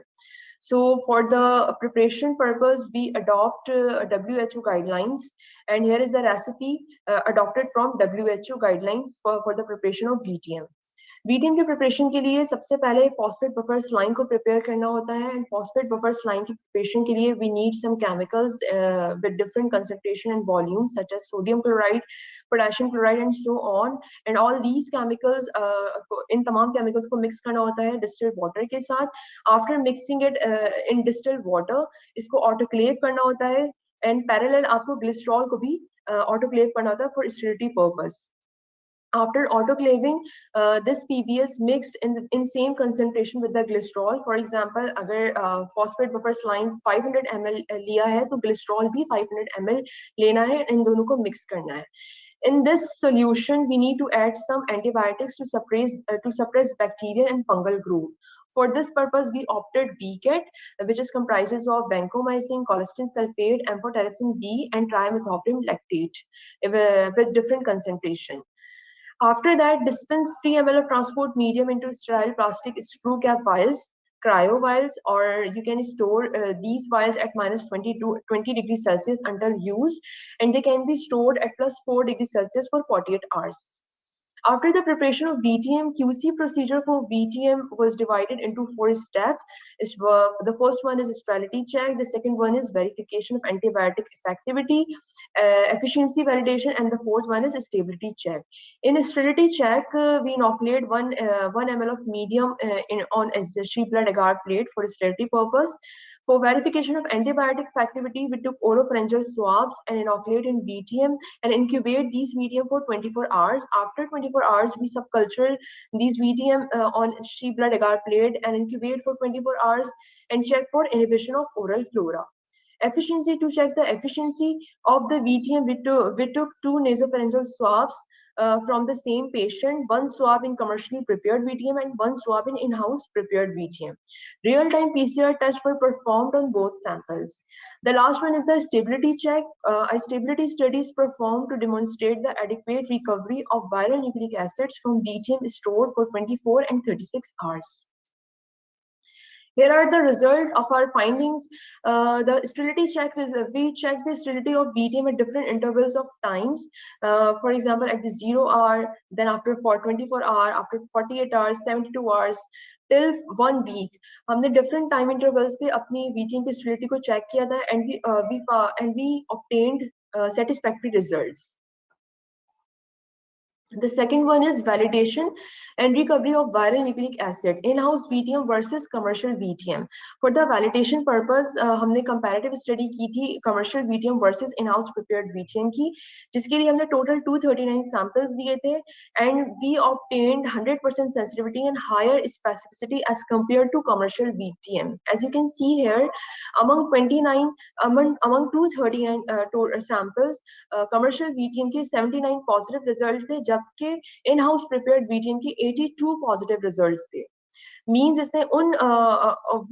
So for the preparation purpose, we adopt WHO guidelines, and here is a recipe adopted from WHO guidelines for the preparation of VTM. VTM के preparation के लिए सबसे पहले phosphate buffer saline को prepare करना होता है, and phosphate buffer saline की प्रिपरेशन के लिए we need some chemicals with different concentration and volume such as sodium chloride, potassium chloride and so on, and all these chemicals, इन तमाम chemicals को मिक्स करना होता है डिस्टिल्ड वाटर के साथ. After mixing it in distilled water, इसको autoclave करना होता है, एंड पैरेलल आपको ग्लिसरॉल को भी ऑटोक्लेव करना होता है for sterility purpose. After autoclaving, this PBS mixed in same concentration with the glycerol. For example, अगर phosphate buffer slime 500 ml लिया है तो glycerol भी 500 ml लेना है, इन दोनों को mix करना है. In this solution, we need to add some antibiotics to suppress bacterial and fungal growth. For this purpose, we opted BCAT, which is comprises of vancomycin, colistin sulfate, amphotericin B, and trimethoprim lactate with different concentration. After that, dispense 3 ml of transport medium into sterile plastic screw cap vials, cryo vials, or you can store these vials at minus 20 degrees Celsius until used, and they can be stored at plus 4 degrees Celsius for 48 hours. After the preparation of VTM, QC procedure for VTM was divided into 4 steps. The first one is sterility check, the second one is verification of antibiotic effectivity, efficiency validation, and the fourth one is stability check. In sterility check, we inoculate 1 ml of medium on sheep blood agar plate for sterility purpose. For verification of antibiotic effectivity, we took oropharyngeal swabs and inoculate in VTM and incubate these medium for 24 hours. After 24 hours, we subculture these VTM on sheep blood agar plate and incubate for 24 hours and check for inhibition of oral flora. Efficiency, to check the efficiency of the VTM, we took 2 nasopharyngeal swabs from the same patient, 1 swab in commercially prepared VTM and 1 swab in in-house prepared VTM. Real-time PCR tests were performed on both samples. The last one is the stability check. A stability study is performed to demonstrate the adequate recovery of viral nucleic acids from VTM stored for 24 and 36 hours. Here are the results of our findings. The sterility check is, we check the sterility of VTM at different intervals of times. For example, at the 0 hour, then after 24 hour, after 48 hours, 72 hours, till 1 week. हमने different time intervals पे अपनी VTM की sterility को check किया था, and we obtained satisfactory results. The second one is validation and recovery of viral nucleic acid, in-house VTM versus commercial VTM. For the validation purpose, हमने comparative study की थी commercial VTM versus in-house prepared VTM की, जिसके लिए हमने total 239 samples दिए थे, and we obtained 100% sensitivity and higher specificity as compared to commercial VTM. As you can see here, among 239 samples, commercial VTM के 79 positive results थे, जबकि in-house prepared VTM की 82 positive results थे. Means इसने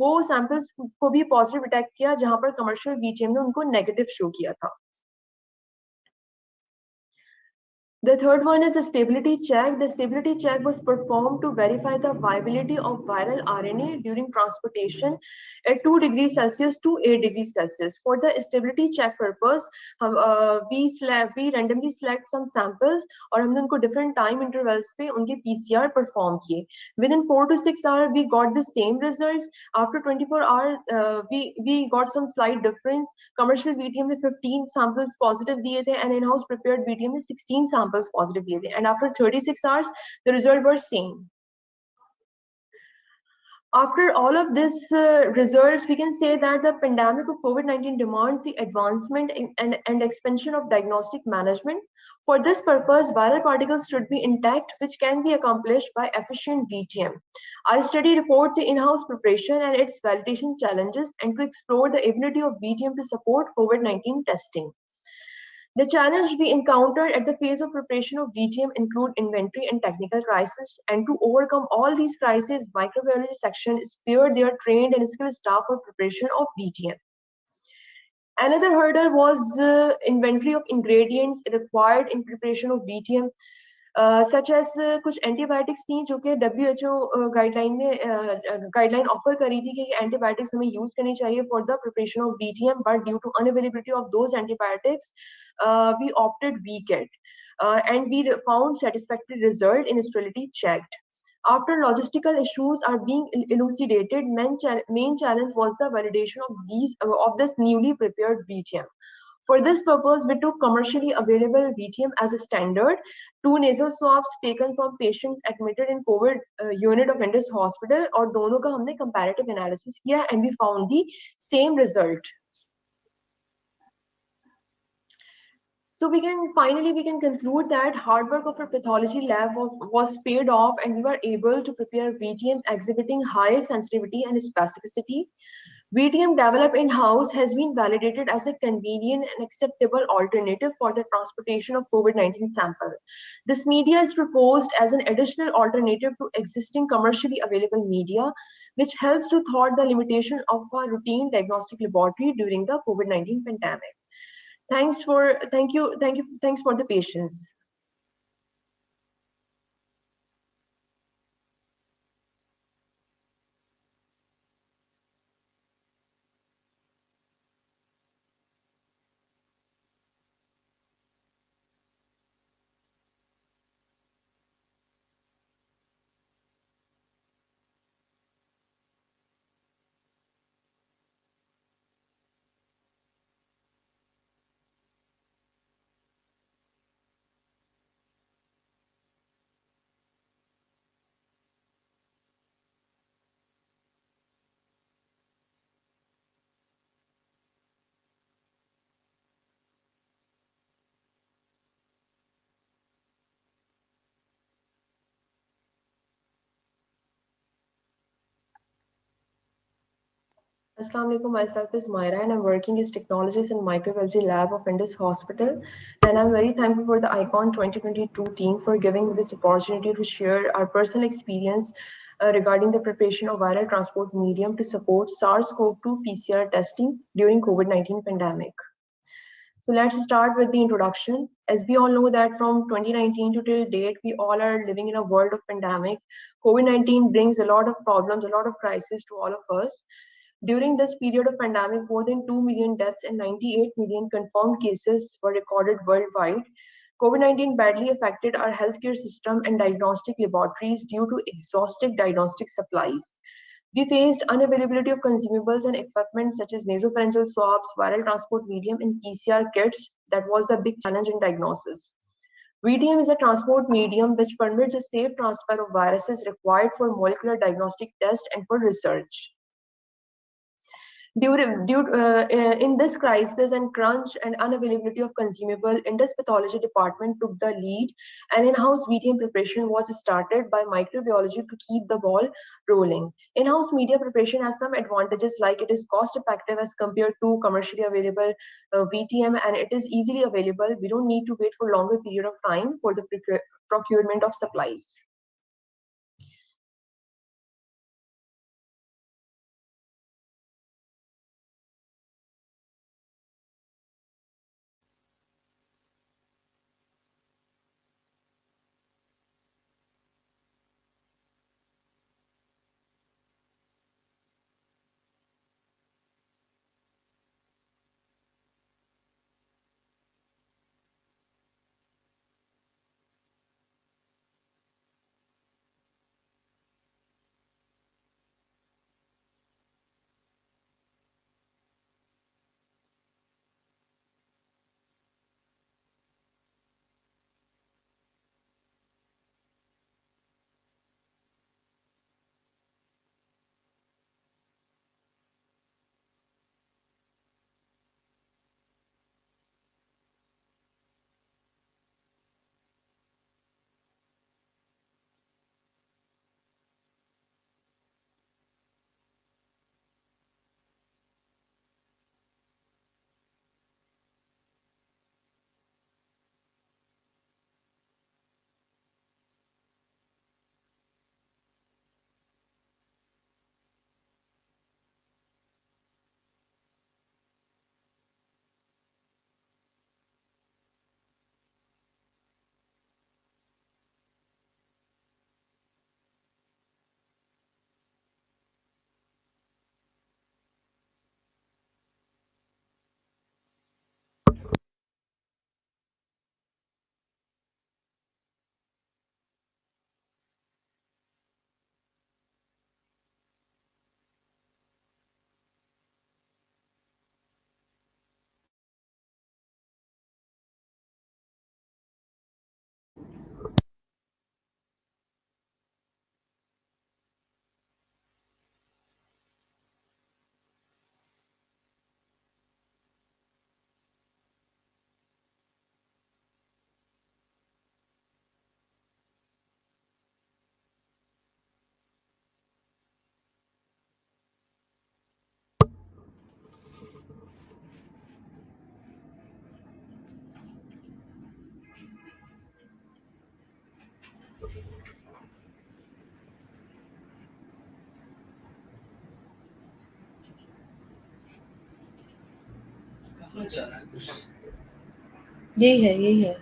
वो samples को भी positive detect किया जहां पर commercial VTM ने उनको negative show किया था. The third one is a stability check. The stability check was performed to verify the viability of viral RNA during transportation at 2 degrees Celsius to 8 degrees Celsius. For the stability check purpose, we randomly select some samples और हमने उनको different time intervals पे उनके PCR perform किए. Within 4 to 6 hours, we got the same results. After 24 hours, we got some slight difference. Commercial VTM में 15 samples positive दिए थे, and in-house prepared VTM में 16 samples positive diye the, and after 36 hours the result was same. After all of this results, we can say that the pandemic of COVID-19 demands the advancement and expansion of diagnostic management. For this purpose, viral particles should be intact, which can be accomplished by efficient VTM. Our study reports the in-house preparation and its validation challenges, and to explore the ability of VTM to support COVID-19 testing. The challenge we encountered at the phase of preparation of VTM include inventory and technical crisis, and to overcome all these crises, microbiology section spared their trained and skilled staff for preparation of VTM. Another hurdle was inventory of ingredients required in preparation of VTM, such as कुछ antibiotics थी जो कि WHO guideline offer करी थी कि antibiotics हमें use करनी चाहिए for the preparation of VTM, but due to unavailability of those antibiotics, we opted BCAT, and we found satisfactory result in sterility checked. After logistical issues are being elucidated, main challenge was the validation of this newly prepared VTM. For this purpose, we took commercially available VTM as a standard, two nasal swabs taken from patients admitted in COVID unit of Indus hospital, और दोनों का हमने comparative analysis किया and we found the same result. So we can conclude that hard work of our pathology lab was paid off, and we were able to prepare VTM exhibiting high sensitivity and specificity. VTM developed in-house has been validated as a convenient and acceptable alternative for the transportation of COVID-19 sample. This media is proposed as an additional alternative to existing commercially available media, which helps to thwart the limitation of a routine diagnostic laboratory during the COVID-19 pandemic. Thanks for the patience. Assalamu alaikum, myself is Maurer and I'm working as technologist in microbiology lab of Indus hospital. And I'm very thankful for the ICON 2022 team for giving me this opportunity to share our personal experience regarding the preparation of viral transport medium to support SARS-CoV-2 PCR testing during COVID-19 pandemic. So let's start with the introduction. As we all know that from 2019 to till date, we all are living in a world of pandemic. COVID-19 brings a lot of problems, a lot of crises to all of us. During this period of pandemic, more than 2 million deaths and 98 million confirmed cases were recorded worldwide. COVID-19 badly affected our healthcare system and diagnostic laboratories due to exhaustive diagnostic supplies. We faced unavailability of consumables and equipment such as nasopharyngeal swabs, viral transport medium, and PCR kits. That was the big challenge in diagnosis. VTM is a transport medium which permits a safe transfer of viruses required for molecular diagnostic tests and for research. In this crisis and crunch and unavailability of consumable, Indus pathology department took the lead and in-house VTM preparation was started by microbiology to keep the ball rolling. In-house media preparation has some advantages like it is cost effective as compared to commercially available VTM, and it is easily available. We don't need to wait for longer period of time for the procurement of supplies. यही है, यही है.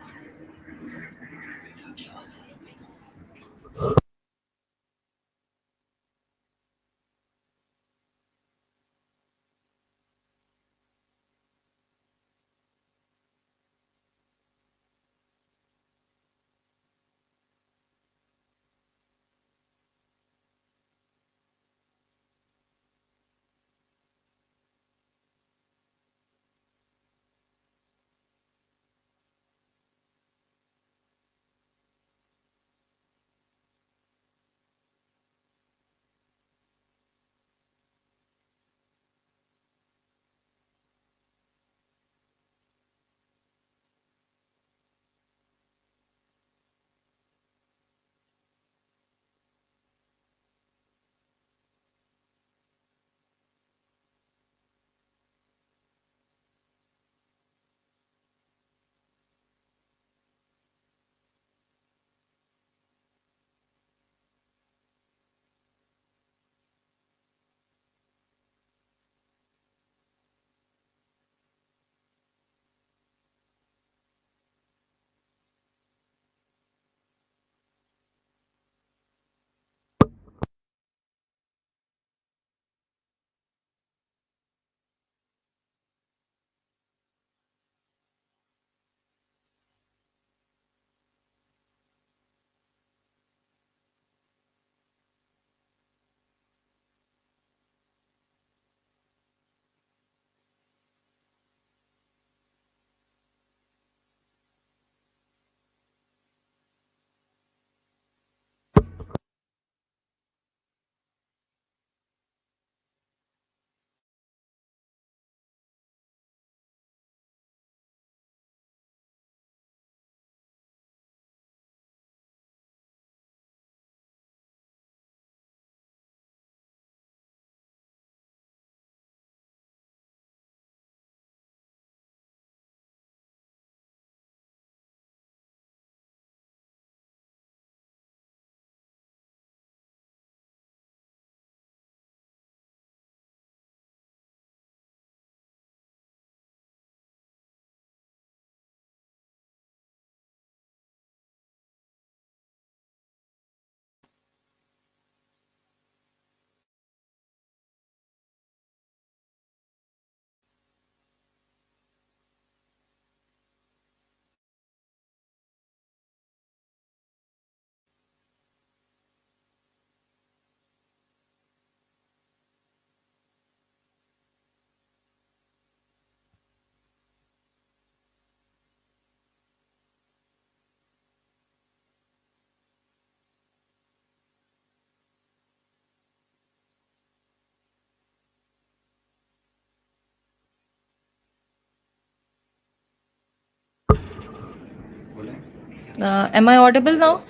Am I audible now?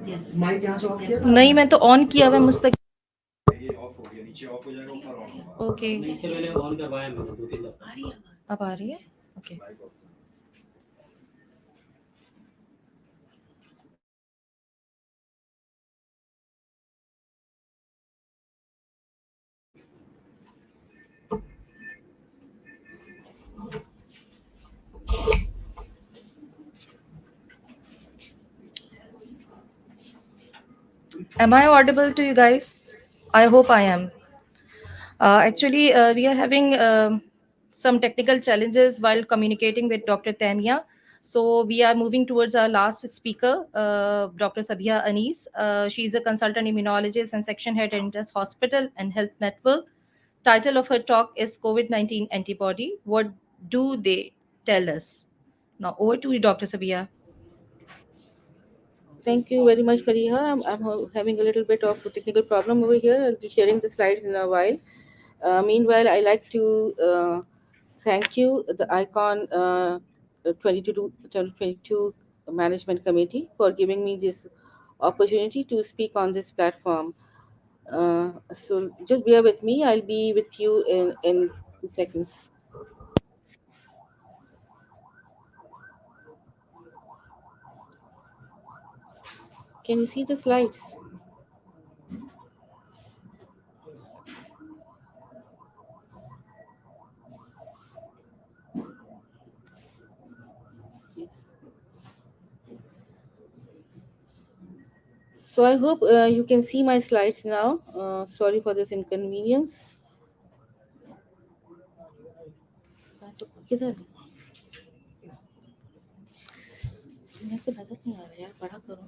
Yes. नहीं, मैं तो on किया हुआ है मुझ तक. ये ऑफ हो गया, नीचे ऑफ हो जाएगा, ऊपर ऑन होगा. ओके. नीचे मैंने ऑन करवाया मैंने 2-3 दफा. अब आ रही है. Okay. Mic off. Am I audible to you guys? I hope I am. Actually, we are having some technical challenges while communicating with Dr. Tamia. So we are moving towards our last speaker, Dr. Sabiha Anis. She is a consultant immunologist and section head at Indus Hospital and Health Network. Title of her talk is COVID-19 Antibody. What do they tell us? Now over to you, Dr. Sabiha. Thank you very much, Fariha. I'm having a little bit of a technical problem over here. I'll be sharing the slides in a while. Meanwhile, I like to thank you, the ICON 2022 Management Committee, for giving me this opportunity to speak on this platform. So just bear with me. I'll be with you in 2 seconds. Can you see the slides? So I hope you can see my slides now. Sorry for this inconvenience. किधर है? मेरे को नजर नहीं आ रहा यार, बड़ा करो.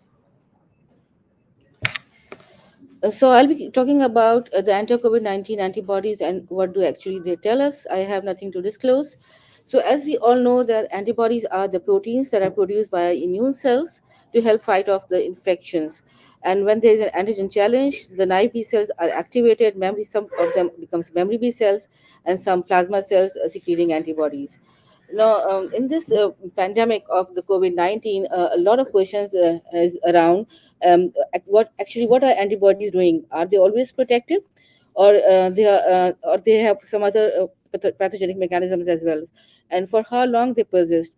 So I'll be talking about the anti-COVID-19 antibodies and what do actually they tell us. I have nothing to disclose. So as we all know that antibodies are the proteins that are produced by our immune cells to help fight off the infections. And when there is an antigen challenge, the naive B cells are activated. Memory, some of them becomes memory B cells, and some plasma cells secreting antibodies. Now, in this pandemic of the COVID-19, a lot of questions is around what are antibodies doing? Are they always protective, or or they have some other pathogenic mechanisms as well, and for how long they persist?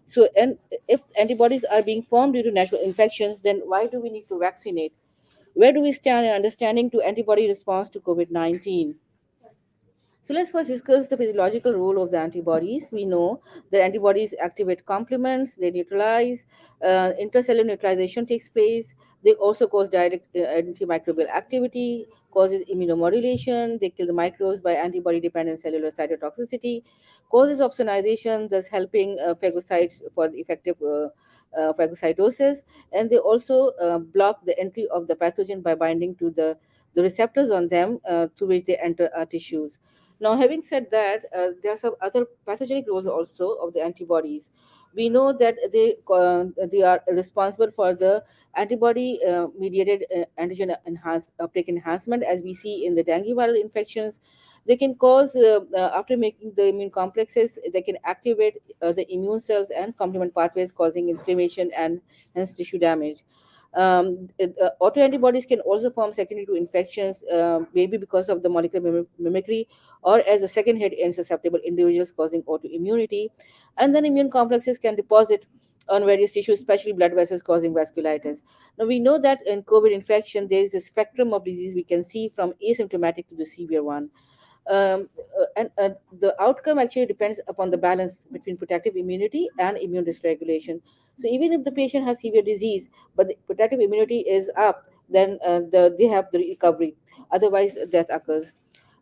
So, and if antibodies are being formed due to natural infections, then why do we need to vaccinate? Where do we stand in understanding to antibody response to COVID-19? So let's first discuss the physiological role of the antibodies. We know that antibodies activate complements, they neutralize, intracellular neutralization takes place. They also cause direct antimicrobial activity, causes immunomodulation, they kill the microbes by antibody-dependent cellular cytotoxicity, causes opsonization, thus helping phagocytes for the effective phagocytosis, and they also block the entry of the pathogen by binding to the receptors on them through which they enter our tissues. Now, having said that, there are some other pathogenic roles also of the antibodies. We know that they are responsible for the antibody mediated antigen enhanced uptake enhancement, as we see in the dengue viral infections. They can cause, after making the immune complexes, they can activate the immune cells and complement pathways, causing inflammation and hence tissue damage. Autoantibodies can also form secondary to infections, maybe because of the molecular mimicry or as a second hit in susceptible individuals, causing autoimmunity. And then immune complexes can deposit on various tissues, especially blood vessels, causing vasculitis. Now, we know that in COVID infection, there is a spectrum of disease we can see from asymptomatic to the severe one. And the outcome actually depends upon the balance between protective immunity and immune dysregulation. So even if the patient has severe disease, but the protective immunity is up, then they have the recovery. Otherwise, death occurs.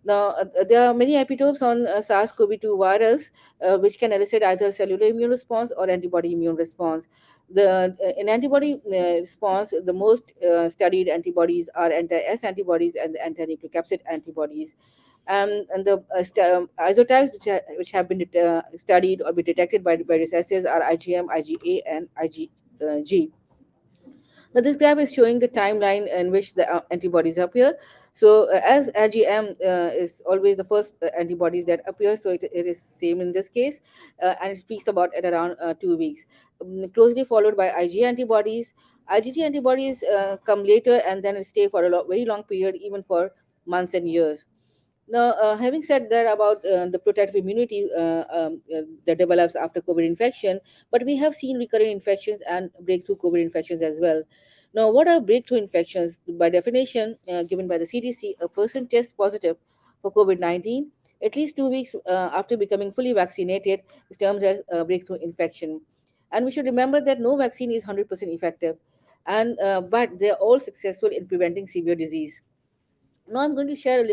Now, there are many epitopes on SARS-CoV-2 virus, which can elicit either cellular immune response or antibody immune response. In antibody response, the most studied antibodies are anti-S antibodies and the anti-nucleocapsid antibodies. And the isotypes which have been studied or be detected by various assays are IgM, IgA, and IgG. Now, this graph is showing the timeline in which the antibodies appear. So, as IgM is always the first antibodies that appear, so it is same in this case, and it peaks about at around 2 weeks. Closely followed by IgA antibodies. IgG antibodies come later and then stay for a very long period, even for months and years. Now, having said that about the protective immunity that develops after COVID infection, but we have seen recurrent infections and breakthrough COVID infections as well. Now, what are breakthrough infections? By definition, given by the CDC, a person tests positive for COVID-19 at least 2 weeks after becoming fully vaccinated is termed as a breakthrough infection. And we should remember that no vaccine is 100% effective, and but they are all successful in preventing severe disease. Now I'm going to share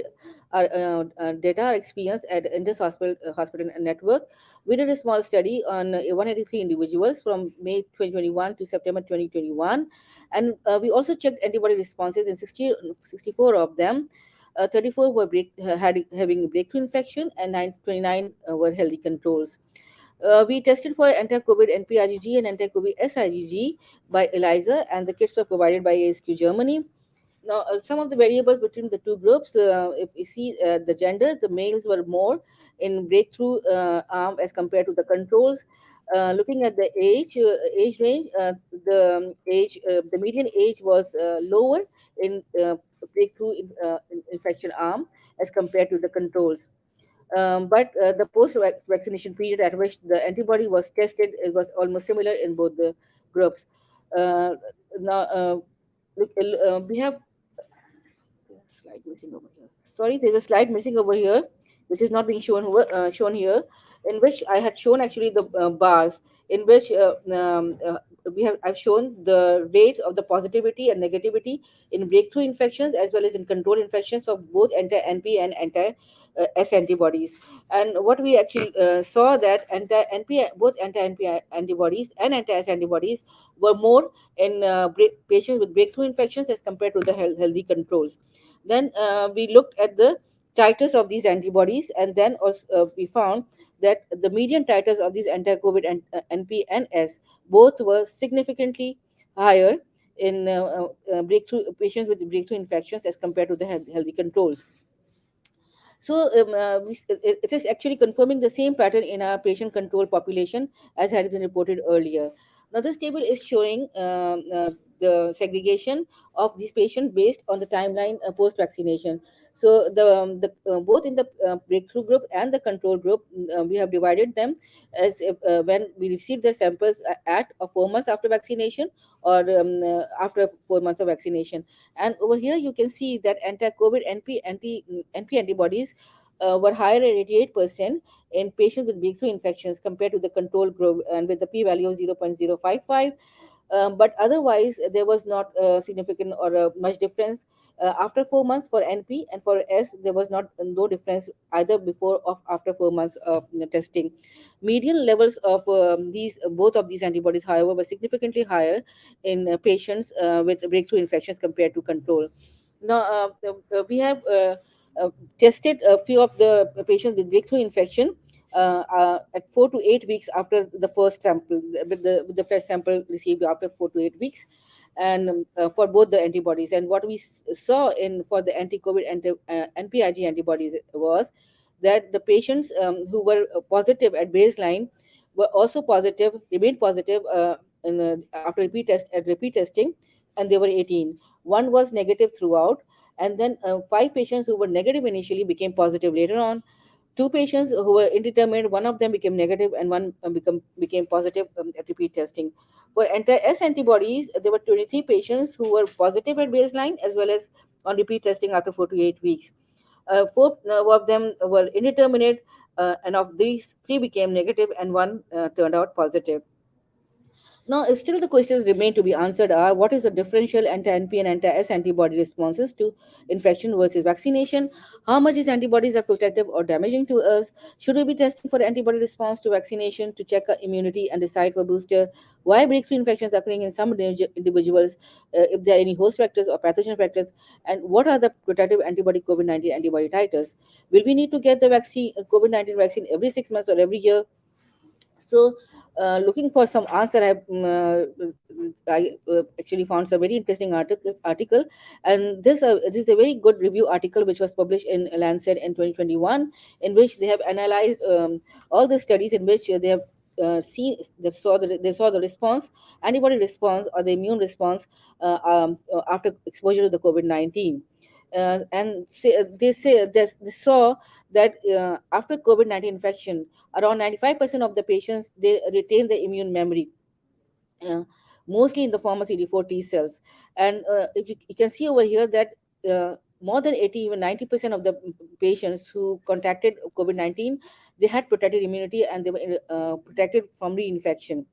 our data, our experience at Indus Hospital Network. We did a small study on 183 individuals from May 2021 to September 2021, and we also checked antibody responses in 64 of them. 34 were having breakthrough infection, and 29 were healthy controls. We tested for anti-COVID NPIgG and anti-COVID SIgG by ELISA, and the kits were provided by ASQ Germany. Now, some of the variables between the two groups, if you see the gender, the males were more in breakthrough arm as compared to the controls. Looking at the age range, the median age was lower in breakthrough infection arm as compared to the controls. But the post-vaccination period at which the antibody was tested, it was almost similar in both the groups. Now, we have slide missing over here. Sorry, there's a slide missing over here, which is not being shown here, in which I had shown actually the bars in which I've shown the rate of the positivity and negativity in breakthrough infections as well as in control infections of both anti-NP and anti-S antibodies. And what we actually saw that anti-NP, both anti-NP antibodies and anti-S antibodies were more in patients with breakthrough infections as compared to the healthy controls. Then we looked at the titers of these antibodies, and then also, we found that the median titers of these anti-COVID and NP and S both were significantly higher in breakthrough patients with breakthrough infections as compared to the healthy controls. So it is actually confirming the same pattern in our patient control population as had been reported earlier. Now this table is showing the segregation of these patients based on the timeline post vaccination. So the both in the breakthrough group and the control group, we have divided them as if, when we received the samples at or 4 months after vaccination, or after 4 months of vaccination. And over here you can see that anti-COVID NP antibodies were higher at 88% in patients with breakthrough infections compared to the control group, and with the p-value of 0.055. But otherwise there was not significant or much difference after 4 months for NP, and for S there was not no difference either before or after 4 months of testing. Median levels of these both of these antibodies, however, were significantly higher in patients with breakthrough infections compared to control. Now we have tested a few of the patients with breakthrough infection at 4 to 8 weeks after the first sample, with the first sample received after 4 to 8 weeks, and for both the antibodies. And what we saw in for the anti-COVID NPIG antibodies was that the patients who were positive at baseline were also positive, remained positive after repeat testing, and they were 18. One was negative throughout, and then 5 patients who were negative initially became positive later on. 2 patients who were indeterminate, one of them became negative, and one became positive at repeat testing. For anti-S antibodies, there were 23 patients who were positive at baseline as well as on repeat testing after 4 to 8 weeks. 4 of them were indeterminate, and of these, 3 became negative and one turned out positive. Now, still the questions remain to be answered are: what is the differential anti-NP and anti-S antibody responses to infection versus vaccination? How much these antibodies are protective or damaging to us? Should we be testing for antibody response to vaccination to check our immunity and decide for booster? Why breakthrough infections occurring in some individuals, if there are any host factors or pathogen factors? And what are the protective antibody COVID-19 antibody titers? Will we need to get the vaccine, COVID-19 vaccine, every 6 months or every year? So looking for some answer, I actually found some very interesting article, and this is a very good review article which was published in Lancet in 2021, in which they have analyzed all the studies in which they have they saw the response, antibody response or the immune response after exposure to the COVID-19. They saw that after COVID-19 infection, around 95% of the patients, they retain the immune memory, uh, mostly in the form of CD4 T cells. And if you can see over here that more than 80, even 90% of the patients who contacted COVID-19, they had protected immunity, and they were protected from reinfection.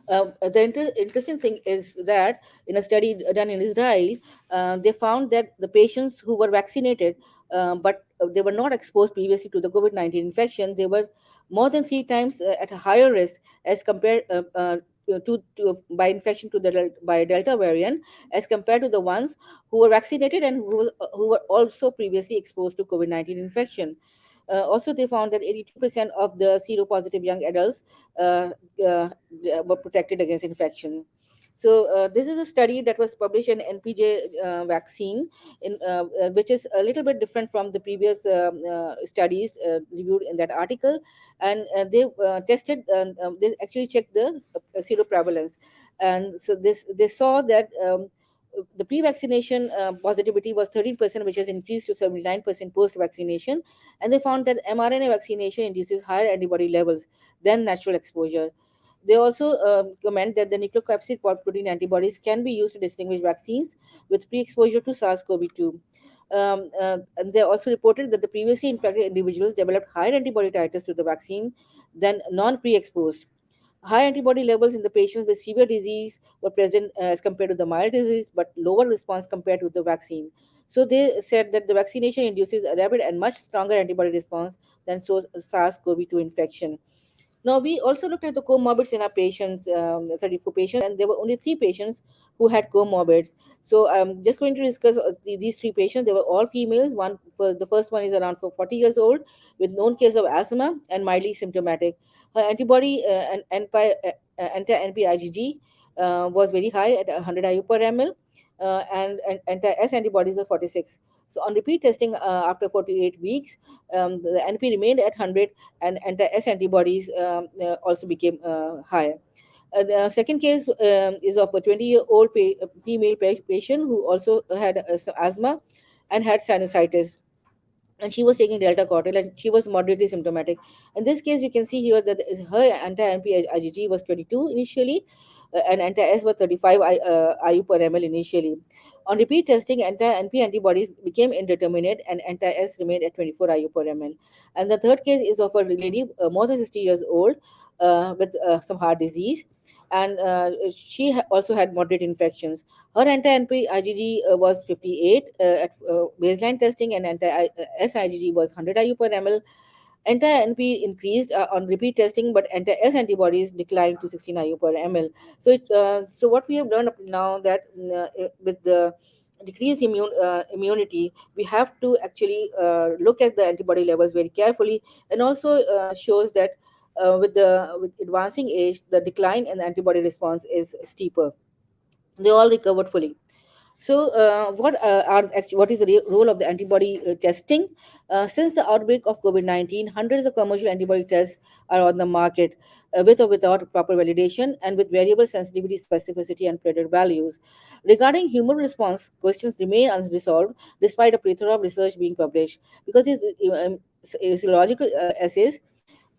The interesting thing is that in a study done in Israel, they found that the patients who were vaccinated, but they were not exposed previously to the COVID-19 infection, they were more than 3 times at a higher risk as compared by infection to by Delta variant, as compared to the ones who were vaccinated and who were also previously exposed to COVID-19 infection. Also, they found that 82% of the seropositive young adults uh, uh, were protected against infection. So this is a study that was published in NPJ vaccine, which is a little bit different from the previous studies reviewed in that article. And they tested, they actually checked the seroprevalence. And so they saw that the pre-vaccination positivity was 13%, which has increased to 79% post-vaccination. And they found that mRNA vaccination induces higher antibody levels than natural exposure. They also comment that the nucleocapsid protein antibodies can be used to distinguish vaccines with pre-exposure to SARS-CoV-2. And they also reported that the previously infected individuals developed higher antibody titers to the vaccine than non-pre-exposed. High antibody levels in the patients with severe disease were present as compared to the mild disease, but lower response compared to the vaccine. So they said that the vaccination induces a rapid and much stronger antibody response than SARS-CoV-2 infection. Now, we also looked at the comorbids in our patients, 34 patients, and there were only 3 patients who had comorbids. So I'm just going to discuss these 3 patients. They were all females. The first one is around 40 years old with known case of asthma and mildly symptomatic. Her antibody and anti-NP IgG was very high at 100 IU per ml, and anti-S antibodies of 46. So on repeat testing after 48 weeks, the NP remained at 100, and anti-S antibodies also became higher. The second case is of a 20-year-old female patient who also had some asthma and had sinusitis, and she was taking delta cortical, and she was moderately symptomatic. In this case, you can see here that her anti-NP IgG was 22 initially, and anti-S was 35 IU per ml initially. On repeat testing, anti-NP antibodies became indeterminate, and anti-S remained at 24 IU per ml. And the third case is of a lady more than 60 years old with some heart disease, and she also had moderate infections. Her anti-NP IgG was 58 at baseline testing, and anti-S IgG was 100 IU per ml. Anti-NP increased on repeat testing, but anti-S antibodies declined to 16 IU per ml. So what we have learned up to now that with the decreased immunity, we have to actually look at the antibody levels very carefully, and also shows that with advancing age, the decline in the antibody response is steeper. They all recovered fully. So, what is the role of the antibody testing? Since the outbreak of COVID-19, hundreds of commercial antibody tests are on the market, with or without proper validation, and with variable sensitivity, specificity, and predicted values. Regarding human response, questions remain unresolved despite a plethora of research being published, because these serological assays,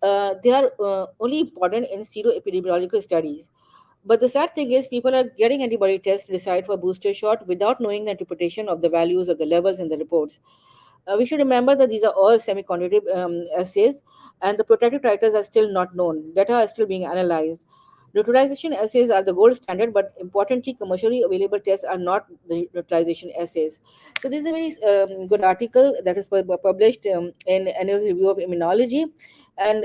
they are only important in seroepidemiological studies. But the sad thing is, people are getting antibody tests to decide for booster shot without knowing the interpretation of the values or the levels in the reports. We should remember that these are all semi-quantitative assays, and the protective titers are still not known. Data are still being analyzed. Neutralization assays are the gold standard, but importantly, commercially available tests are not the neutralization assays. So this is a very good article that is published in Annual Review of Immunology, and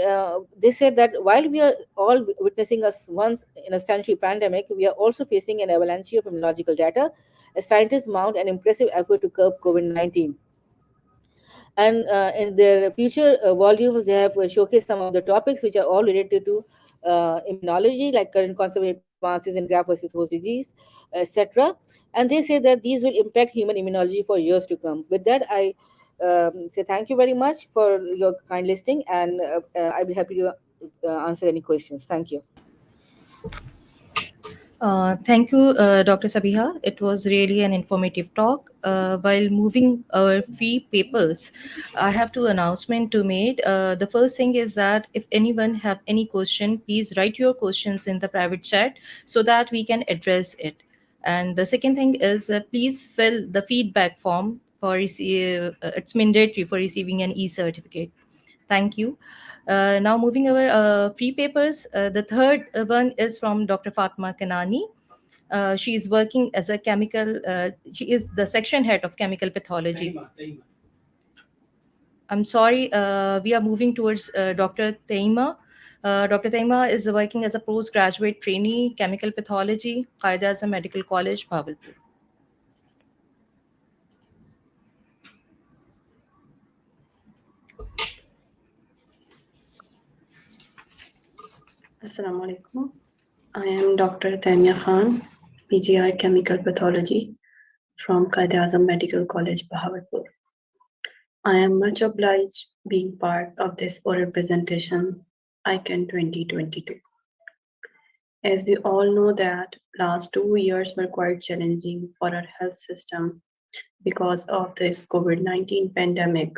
they said that while we are all witnessing a once in a century pandemic, we are also facing an avalanche of immunological data as scientists mount an impressive effort to curb COVID-19. And in their future volumes, they have showcased some of the topics which are all related to immunology, like current conservative advances in graft versus host disease, etc. And they say that these will impact human immunology for years to come. With that, I say thank you very much for your kind listening, and I'll be happy to answer any questions. Thank you. Thank you, Dr. Sabiha. It was really an informative talk. While moving our free papers, I have two announcements to make. The first thing is that if anyone have any question, please write your questions in the private chat so that we can address it. And the second thing is please fill the feedback form for receive. It's mandatory for receiving an e-certificate. Thank you. Now moving over free papers. The third one is from Dr. Fatma Kanani. She is working as a she is the section head of chemical pathology. I'm sorry, we are moving towards Dr. Taima. Dr. Taima is working as a postgraduate trainee chemical pathology, Aijaz Medical College, Bhavalpur. Assalamu alaikum. I am Dr. Taimia Khan, PGR Chemical Pathology from Qaid-e-Azam Medical College, Bahawalpur. I am much obliged being part of this oral presentation, ICANN 2022. As we all know that last 2 years were quite challenging for our health system because of this COVID-19 pandemic.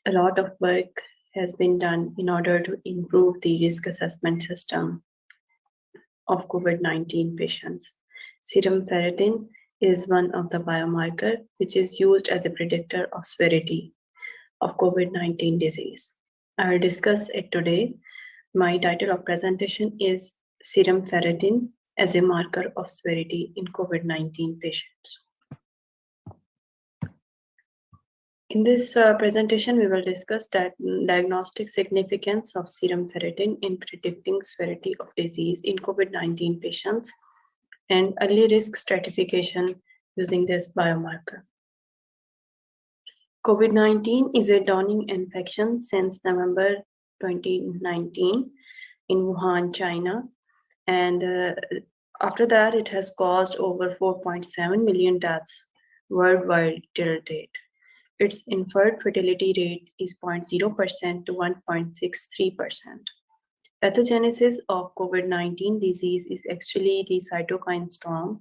A lot of work has been done in order to improve the risk assessment system of COVID-19 patients. Serum ferritin is one of the biomarker which is used as a predictor of severity of COVID-19 disease. I will discuss it today My title of presentation is Serum Ferritin as a Marker of Severity in COVID-19 Patients. In this presentation, we will discuss that diagnostic significance of serum ferritin in predicting severity of disease in COVID-19 patients and early risk stratification using this biomarker. COVID-19 is a dawning infection since November 2019 in Wuhan, China, and after that it has caused over 4.7 million deaths worldwide till date. Its inferred fatality rate is 0.0% to 1.63%. Pathogenesis of COVID-19 disease is actually the cytokine storm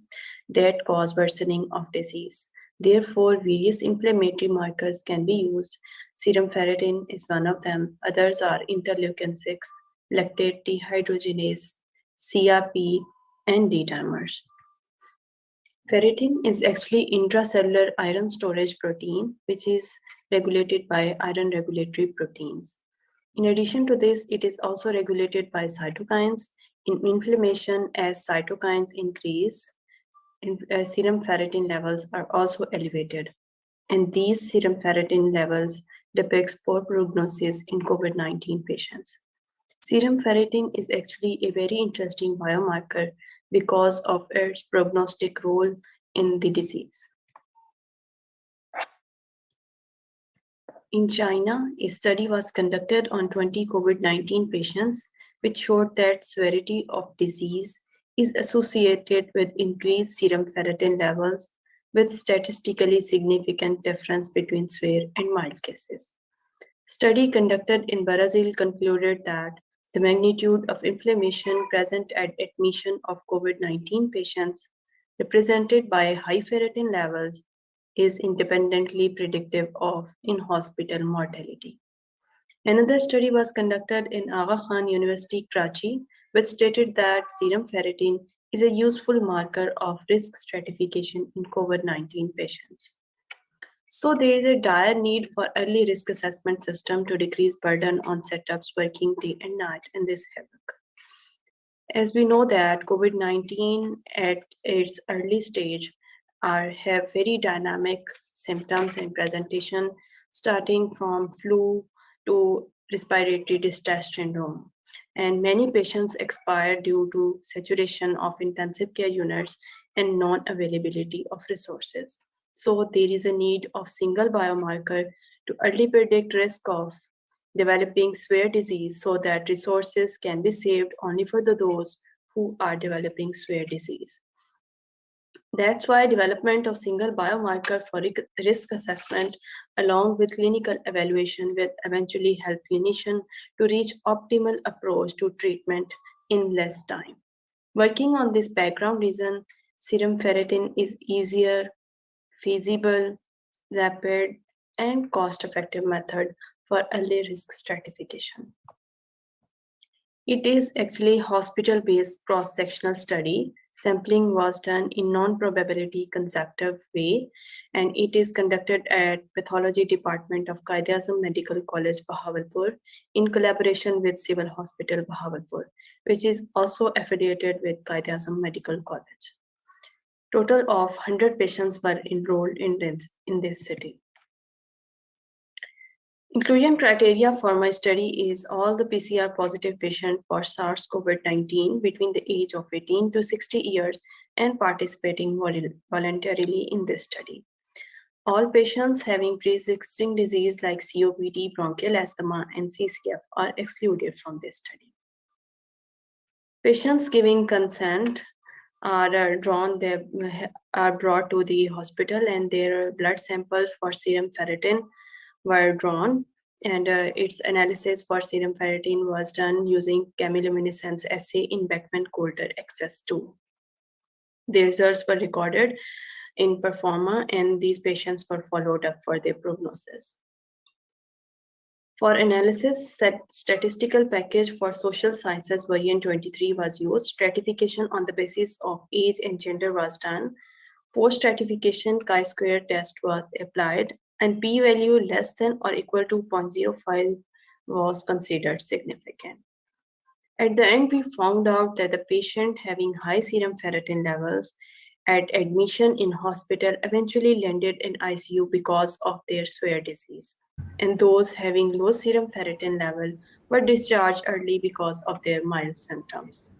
that cause worsening of disease. Therefore, various inflammatory markers can be used. Serum ferritin is one of them. Others are interleukin-6, lactate dehydrogenase, CRP, and D-dimers. Ferritin is actually intracellular iron storage protein, which is regulated by iron regulatory proteins. In addition to this, it is also regulated by cytokines. In inflammation, as cytokines increase, serum ferritin levels are also elevated. And these serum ferritin levels depicts poor prognosis in COVID-19 patients. Serum ferritin is actually a very interesting biomarker because of its prognostic role in the disease. In China, a study was conducted on 20 COVID-19 patients, which showed that severity of disease is associated with increased serum ferritin levels with statistically significant difference between severe and mild cases. Study conducted in Brazil concluded that the magnitude of inflammation present at admission of COVID-19 patients represented by high ferritin levels is independently predictive of in-hospital mortality. Another study was conducted in Aga Khan University, Karachi, which stated that serum ferritin is a useful marker of risk stratification in COVID-19 patients. So there is a dire need for early risk assessment system to decrease burden on setups working day and night in this havoc. As we know that COVID-19 at its early stage have very dynamic symptoms and presentation, starting from flu to respiratory distress syndrome. And many patients expire due to saturation of intensive care units and non-availability of resources. So there is a need of single biomarker to early predict risk of developing severe disease so that resources can be saved only for those who are developing severe disease. That's why development of single biomarker for risk assessment along with clinical evaluation will eventually help clinicians to reach optimal approach to treatment in less time. Working on this background reason, serum ferritin is easier, feasible, rapid, and cost-effective method for early risk stratification. It is actually hospital-based cross-sectional study. Sampling was done in non-probability conceptive way, and it is conducted at Pathology Department of Quaid-e-Azam Medical College, Bahawalpur, in collaboration with Civil Hospital, Bahawalpur, which is also affiliated with Quaid-e-Azam Medical College. Total of 100 patients were enrolled in this city. Inclusion criteria for my study is all the PCR positive patients for SARS-CoV-19 between the age of 18 to 60 years and participating voluntarily in this study. All patients having pre-existing disease like COPD, bronchial asthma, and CCF are excluded from this study. Patients giving consent are brought to the hospital, and their blood samples for serum ferritin were drawn, and its analysis for serum ferritin was done using chemiluminescence assay in Beckman-Coulter XS2. The results were recorded in Performa, and these patients were followed up for their prognosis. For analysis, statistical package for social sciences variant 23 was used. Stratification on the basis of age and gender was done. Post-stratification chi-square test was applied, and p-value less than or equal to 0.05 was considered significant. At the end, we found out that the patient having high serum ferritin levels at admission in hospital eventually landed in ICU because of their severe disease. And those having low serum ferritin level were discharged early because of their mild symptoms.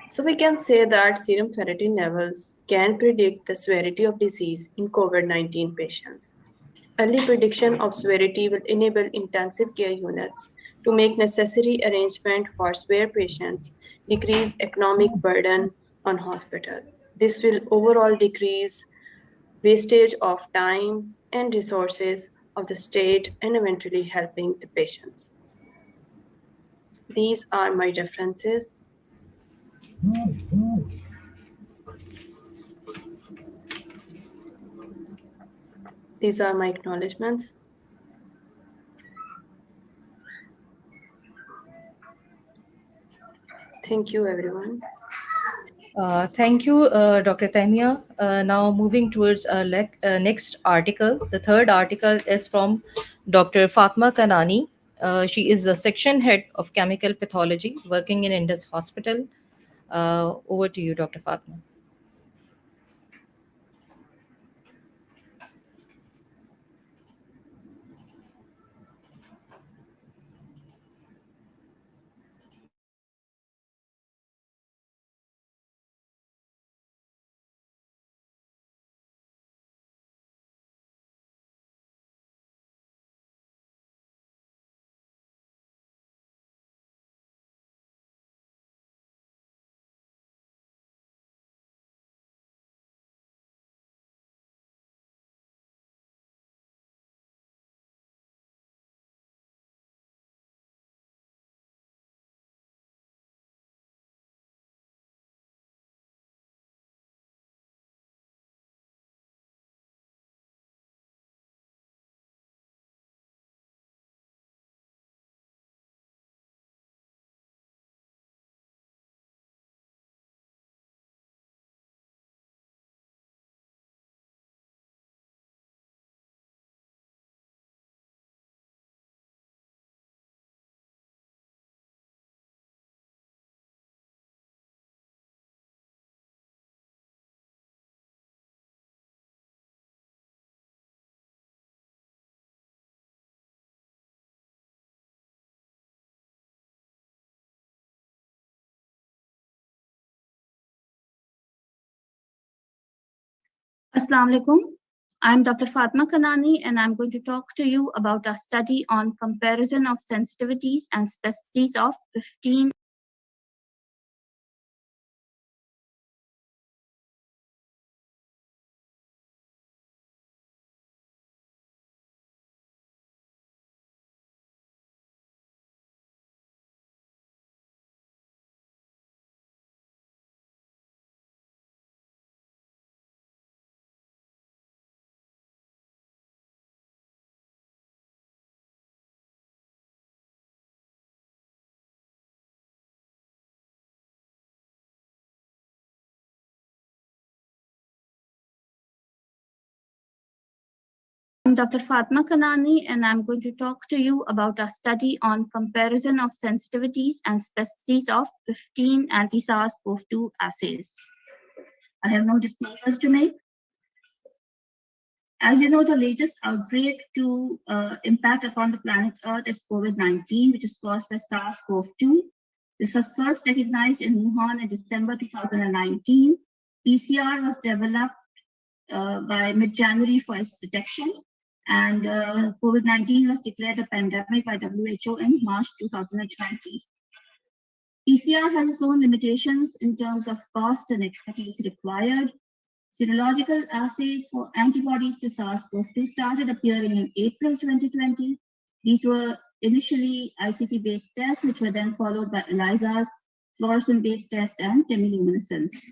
So we can say that serum ferritin levels can predict the severity of disease in COVID-19 patients. Early prediction of severity will enable intensive care units to make necessary arrangement for severe patients, decrease economic burden on hospital. This will overall decrease wastage of time and resources of the state and eventually helping the patients. These are my references. These are my acknowledgements. Thank you, everyone. Thank you, Dr. Tamia. Now moving towards our next article. The third article is from Dr. Fatma Kanani. She is the section head of chemical pathology working in Indus Hospital. Over to you, Dr. Fatma. Assalamu alaikum. I'm Dr. Fatma Kanani, and I'm going to talk to you about a study on comparison of sensitivities and specificities of 15 I'm Dr. Fatma Kanani, and I'm going to talk to you about a study on comparison of sensitivities and specificities of 15 anti-SARS-CoV-2 assays. I have no disclosures to make. As you know, the latest outbreak to impact upon the planet Earth is COVID-19, which is caused by SARS-CoV-2. This was first recognized in Wuhan in December 2019. PCR was developed by mid-January for its detection, and COVID-19 was declared a pandemic by WHO in March 2020. PCR has its own limitations in terms of cost and expertise required. Serological assays for antibodies to SARS-CoV-2 started appearing in April 2020. These were initially ICT-based tests, which were then followed by Aijaz, fluorescent-based tests, and chemiluminescence.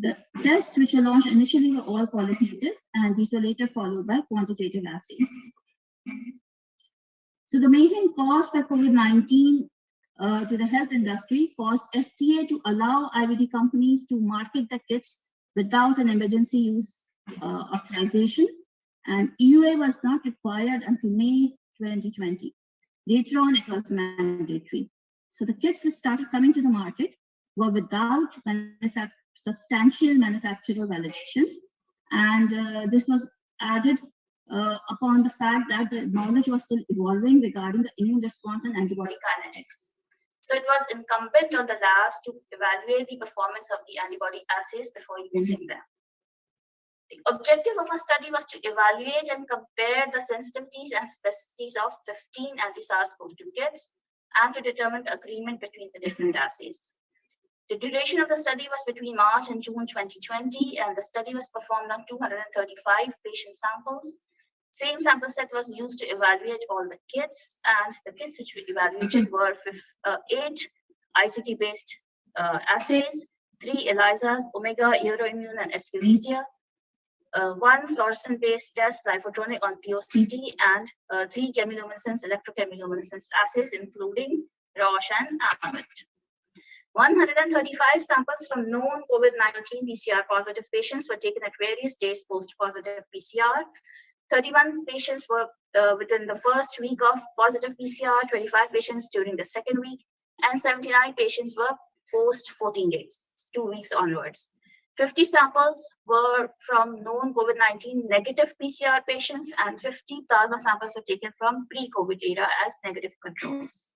The tests which were launched initially were all qualitative, and these were later followed by quantitative assays. So the main cost by COVID-19 to the health industry caused FDA to allow IVD companies to market the kits without an emergency use authorization, and EUA was not required until May 2020. Later on, it was mandatory. So the kits which started coming to the market were without substantial manufacturer validations. And this was added upon the fact that the knowledge was still evolving regarding the immune response and antibody kinetics. So it was incumbent on the labs to evaluate the performance of the antibody assays before using them. The objective of our study was to evaluate and compare the sensitivities and specificities of 15 anti-SARS-CoV-2 kits and to determine the agreement between the different assays. The duration of the study was between March and June 2020, and the study was performed on 235 patient samples. Same sample set was used to evaluate all the kits, and the kits which we evaluated were 8 ICT-based assays, 3 Aijaz, Omega, Euroimmune, and Escherichia, 1 fluorescent-based test, lifotronic on POCT, and 3 chemiluminescence, electrochemiluminescence assays, including Roche and Abbott. 135 samples from known COVID-19 PCR positive patients were taken at various days post-positive PCR. 31 patients were within the first week of positive PCR, 25 patients during the second week, and 79 patients were post 14 days, 2 weeks onwards. 50 samples were from known COVID-19 negative PCR patients, and 50 plasma samples were taken from pre-COVID era as negative controls.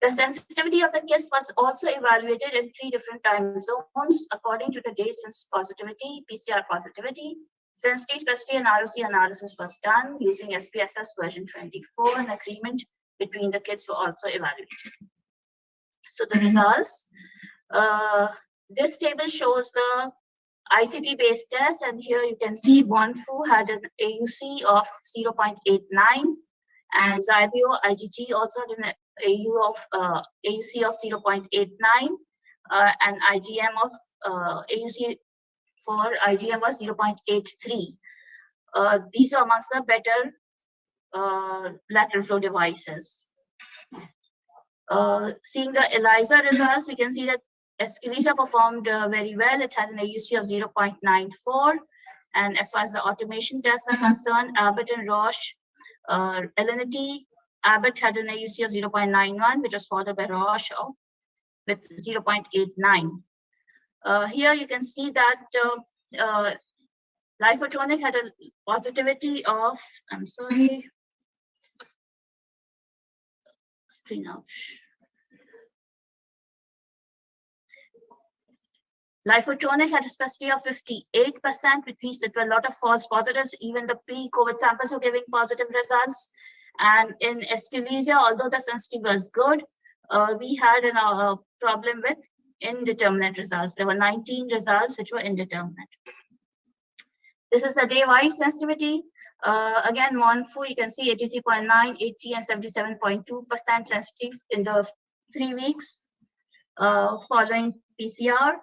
The sensitivity of the kits was also evaluated in 3 different time zones according to the day since positivity, PCR positivity. Sensitivity, specificity, and ROC analysis was done using SPSS version 24, and agreement between the kits were also evaluated. So the results, this table shows the ICT-based test, and here you can see Wonfu had an AUC of 0.89, and Zaibio IgG also had an AUC of 0.89, and IgM of AUC for IgM was 0.83. These are amongst the better lateral flow devices. Seeing the ELISA results, we can see that Escherichia performed very well. It had an AUC of 0.94. And as far as the automation tests are concerned, Abbott and Roche, LNT, Abbott had an AUC of 0.91, which was followed by Roche with 0.89. Here you can see that Lifotronic had a positivity of, screen out. Lifotronic had a specificity of 58%, which means that there were a lot of false positives. Even the pre-COVID samples were giving positive results. And in Escherichia, although the sensitivity was good, we had a problem with indeterminate results. There were 19 results which were indeterminate. This is a day-wise sensitivity. Again, Wonfu, you can see 83.9, 80, and 77.2% sensitive in the 3 weeks following PCR.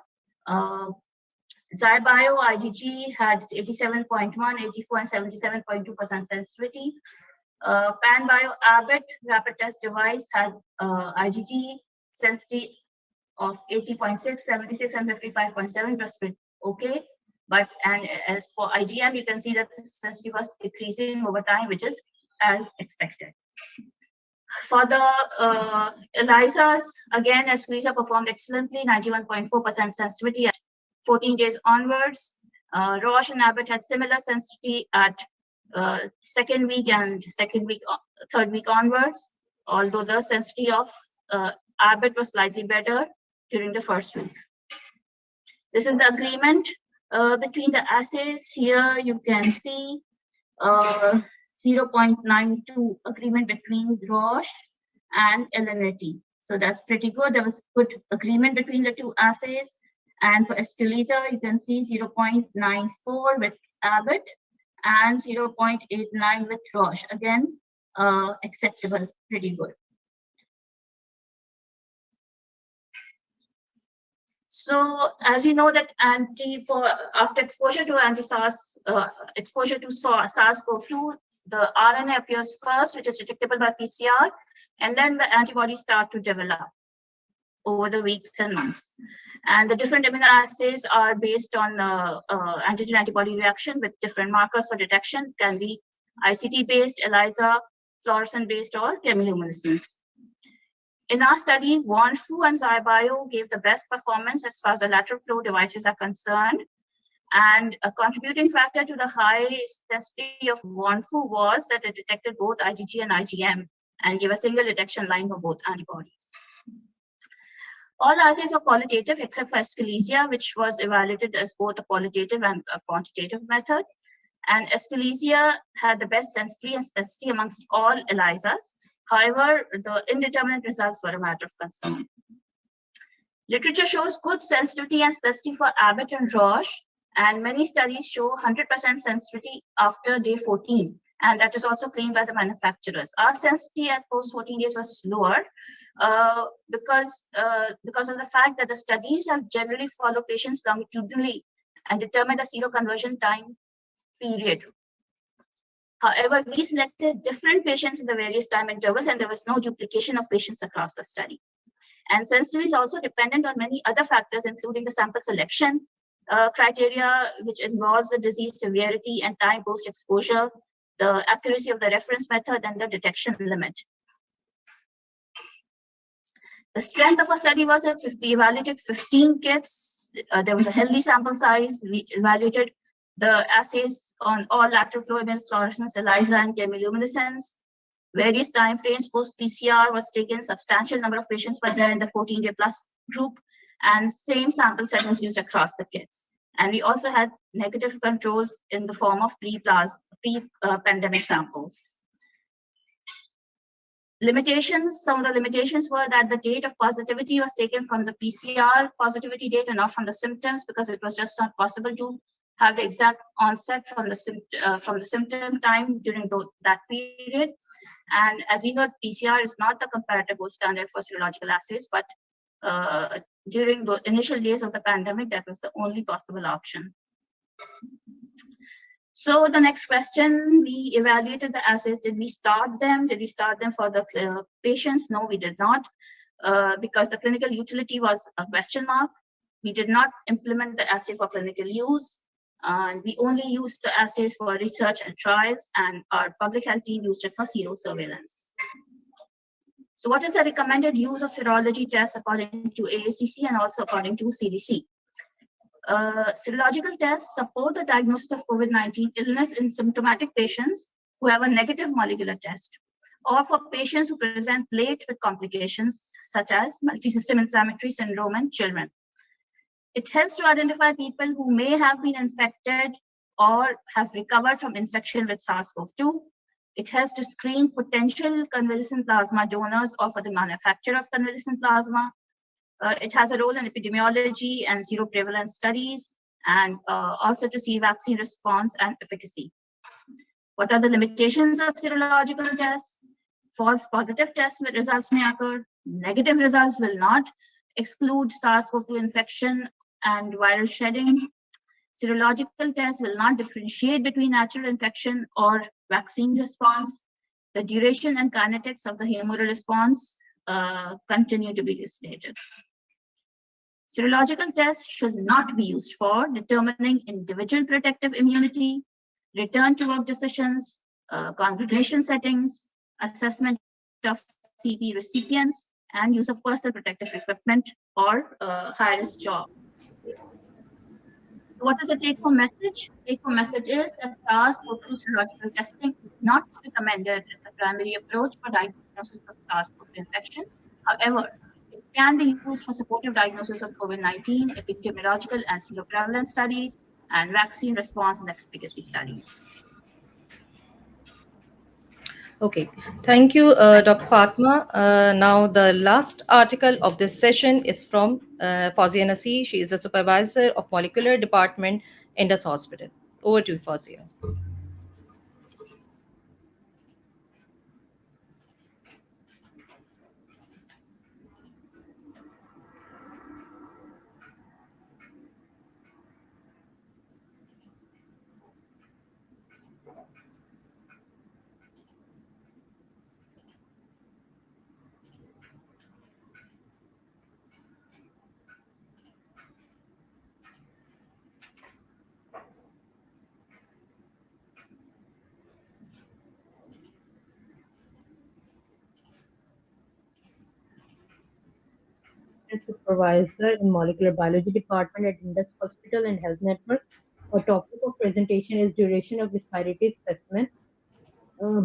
Zaibio IgG had 87.1, 84, and 77.2% sensitivity. PanBio Abbott rapid test device had IgG sensitivity of 80.6, 76, and 55.7, just okay. But and as for IgM, you can see that the sensitivity was decreasing over time, which is as expected. For the ELISAs, again, Escherichia performed excellently, 91.4% sensitivity at 14 days onwards. Roche and Abbott had similar sensitivity at second week and third week onwards, although the sensitivity of Abbott was slightly better during the first week. This is the agreement between the assays. Here you can see 0.92 agreement between Roche and LNT. So that's pretty good. There was good agreement between the 2 assays. And for Escherichia, you can see 0.94 with Abbott and 0.89 with Roche. Again, acceptable, pretty good. So, as you know, that after exposure to SARS-CoV-2, the RNA appears first, which is detectable by PCR, and then the antibodies start to develop over the weeks and months. And the different immunoassays are based on antigen-antibody reaction with different markers for detection. Can be ICT-based, ELISA, fluorescent-based, or chemiluminescence. In our study, Wanfu and Zyebio gave the best performance as far as the lateral flow devices are concerned. And a contributing factor to the high sensitivity of Wanfu was that it detected both IgG and IgM and gave a single detection line for both antibodies. All assays are qualitative except for Escherichia, which was evaluated as both a qualitative and a quantitative method. And Escherichia had the best sensitivity and specificity amongst all ELISAs. However, the indeterminate results were a matter of concern. Literature shows good sensitivity and specificity for Abbott and Roche, and many studies show 100% sensitivity after day 14, and that is also claimed by the manufacturers. Our sensitivity at post 14 days was lower because of the fact that the studies have generally followed patients longitudinally and determined the seroconversion time period. However, we selected different patients in the various time intervals, and there was no duplication of patients across the study. And sensitivity is also dependent on many other factors, including the sample selection criteria, which involves the disease severity and time post-exposure, the accuracy of the reference method, and the detection limit. The strength of our study was that we evaluated 15 kits. There was a healthy sample size. We evaluated the assays on all lateral flow immunofluorescence, ELISA, and chemiluminescence. Various time frames post-PCR was taken. Substantial number of patients were there in the 14-day plus group, and same sample set was used across the kits. And we also had negative controls in the form of pre-pandemic samples. Limitations, some of the limitations were that the date of positivity was taken from the PCR positivity date and not from the symptoms, because it was just not possible to have the exact onset from the symptom time during that period. And as we know, PCR is not the comparative gold standard for serological assays, but during the initial days of the pandemic, that was the only possible option. So the next question, we evaluated the assays. Did we start them? Did we start them for the patients? No, we did not, because the clinical utility was a question mark. We did not implement the assay for clinical use. We only used the assays for research and trials, and our public health team used it for serosurveillance. So what is the recommended use of serology tests according to AACC and also according to CDC? Serological tests support the diagnosis of COVID-19 illness in symptomatic patients who have a negative molecular test, or for patients who present late with complications such as multisystem inflammatory syndrome in children. It helps to identify people who may have been infected or have recovered from infection with SARS-CoV-2. It helps to screen potential convalescent plasma donors or for the manufacture of convalescent plasma. It has a role in epidemiology and seroprevalence studies, and also to see vaccine response and efficacy. What are the limitations of serological tests? False positive test results may occur. Negative results will not exclude SARS-CoV-2 infection and viral shedding. Serological tests will not differentiate between natural infection or vaccine response. The duration and kinetics of the humoral response continue to be restated. Serological tests should not be used for determining individual protective immunity, return to work decisions, congregation settings, assessment of CP recipients, and use of personal protective equipment or high-risk job. What is the take-home message? Take-home message is that SARS-CoV-2 serological testing is not recommended as the primary approach for diagnosis of SARS-CoV-2 infection. However, it can be used for supportive diagnosis of COVID-19, epidemiological and seroprevalence studies, and vaccine response and efficacy studies. Okay, thank you, Dr. Fatma. Now, the last article of this session is from Fawzia Nasir. She is a supervisor of molecular department, Indus Hospital. Over to you, Fawzia. Assistant Supervisor in Molecular Biology Department at Indus Hospital and Health Network. Our topic of presentation is duration of respiratory specimen,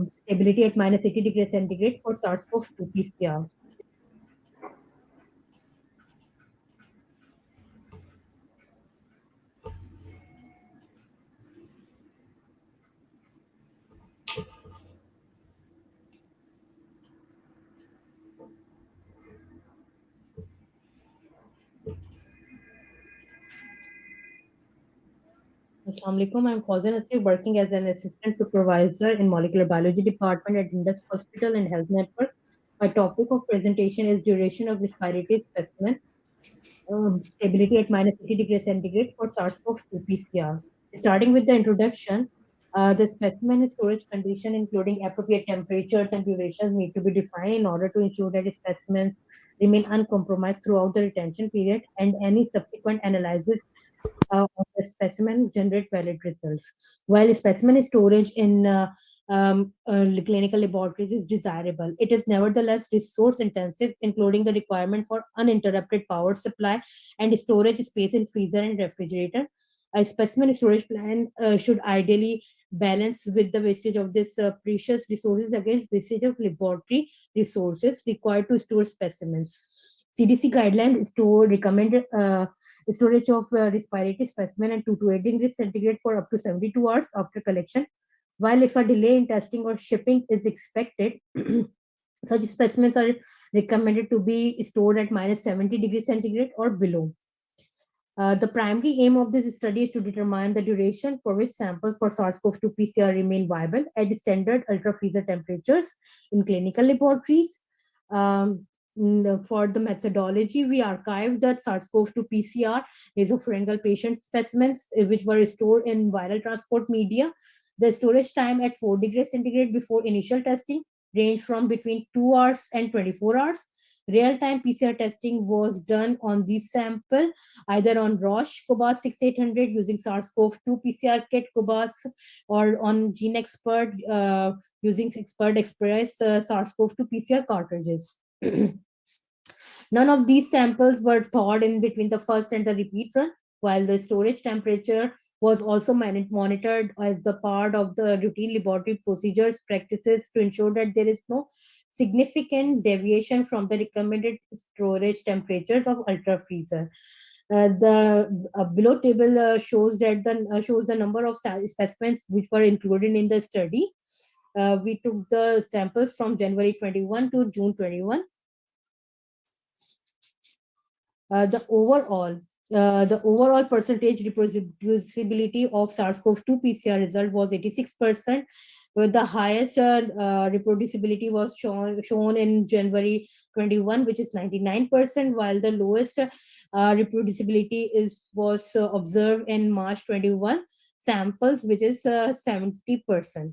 stability at minus 80 degrees centigrade for SARS-CoV-2 PCR. Assalamualaikum. I'm Fauzan Asif, working as an assistant supervisor in molecular biology department at Indus Hospital and Health Network. My topic of presentation is duration of respiratory specimen, stability at minus 80 degrees centigrade for SARS-CoV-2 PCR. Starting with the introduction, the specimen and storage condition, including appropriate temperatures and durations, need to be defined in order to ensure that specimens remain uncompromised throughout the retention period, and any subsequent analysis of the specimen generate valid results. While specimen storage in clinical laboratories is desirable, it is nevertheless resource intensive, including the requirement for uninterrupted power supply and storage space in freezer and refrigerator. A specimen storage plan should ideally balance with the wastage of this precious resources against wastage of laboratory resources required to store specimens. CDC guidelines recommended storage of respiratory specimen at 2 to 8 degrees centigrade for up to 72 hours after collection. While if a delay in testing or shipping is expected, such specimens are recommended to be stored at minus 70 degrees centigrade or below. The primary aim of this study is to determine the duration for which samples for SARS-CoV-2 PCR remain viable at standard ultra-freezer temperatures in clinical laboratories. For the methodology, we archived the SARS-CoV-2 PCR nasopharyngeal patient specimens, which were stored in viral transport media. The storage time at 4 degrees centigrade before initial testing ranged from between 2 hours and 24 hours. Real-time PCR testing was done on this sample, either on Roche Cobas 6800 using SARS-CoV-2 PCR kit Cobas, or on GeneXpert using Expert Express SARS-CoV-2 PCR cartridges. None of these samples were thawed in between the first and the repeat run, while the storage temperature was also monitored as a part of the routine laboratory procedures practices to ensure that there is no significant deviation from the recommended storage temperatures of ultra freezer. The below table shows the number of specimens which were included in the study. We took the samples from January 21 to June 21. The overall percentage reproducibility of SARS-CoV-2 PCR result was 86%, with the highest reproducibility was shown in January 21, which is 99%, while the lowest reproducibility was observed in March 21 samples, which is 70%.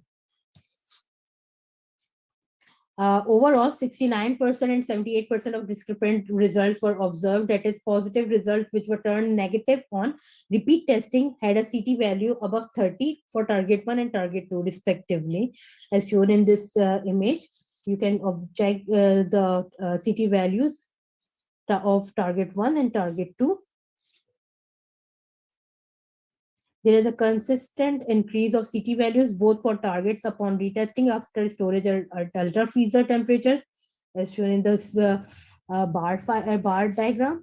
Overall, 69% and 78% of discrepant results were observed. That is, positive results which were turned negative on repeat testing had a CT value above 30 for target 1 and target 2 respectively, as shown in this image. You can check the CT values of target 1 and target 2. There is a consistent increase of CT values both for targets upon retesting after storage at ultra freezer temperatures, as shown in this bar diagram.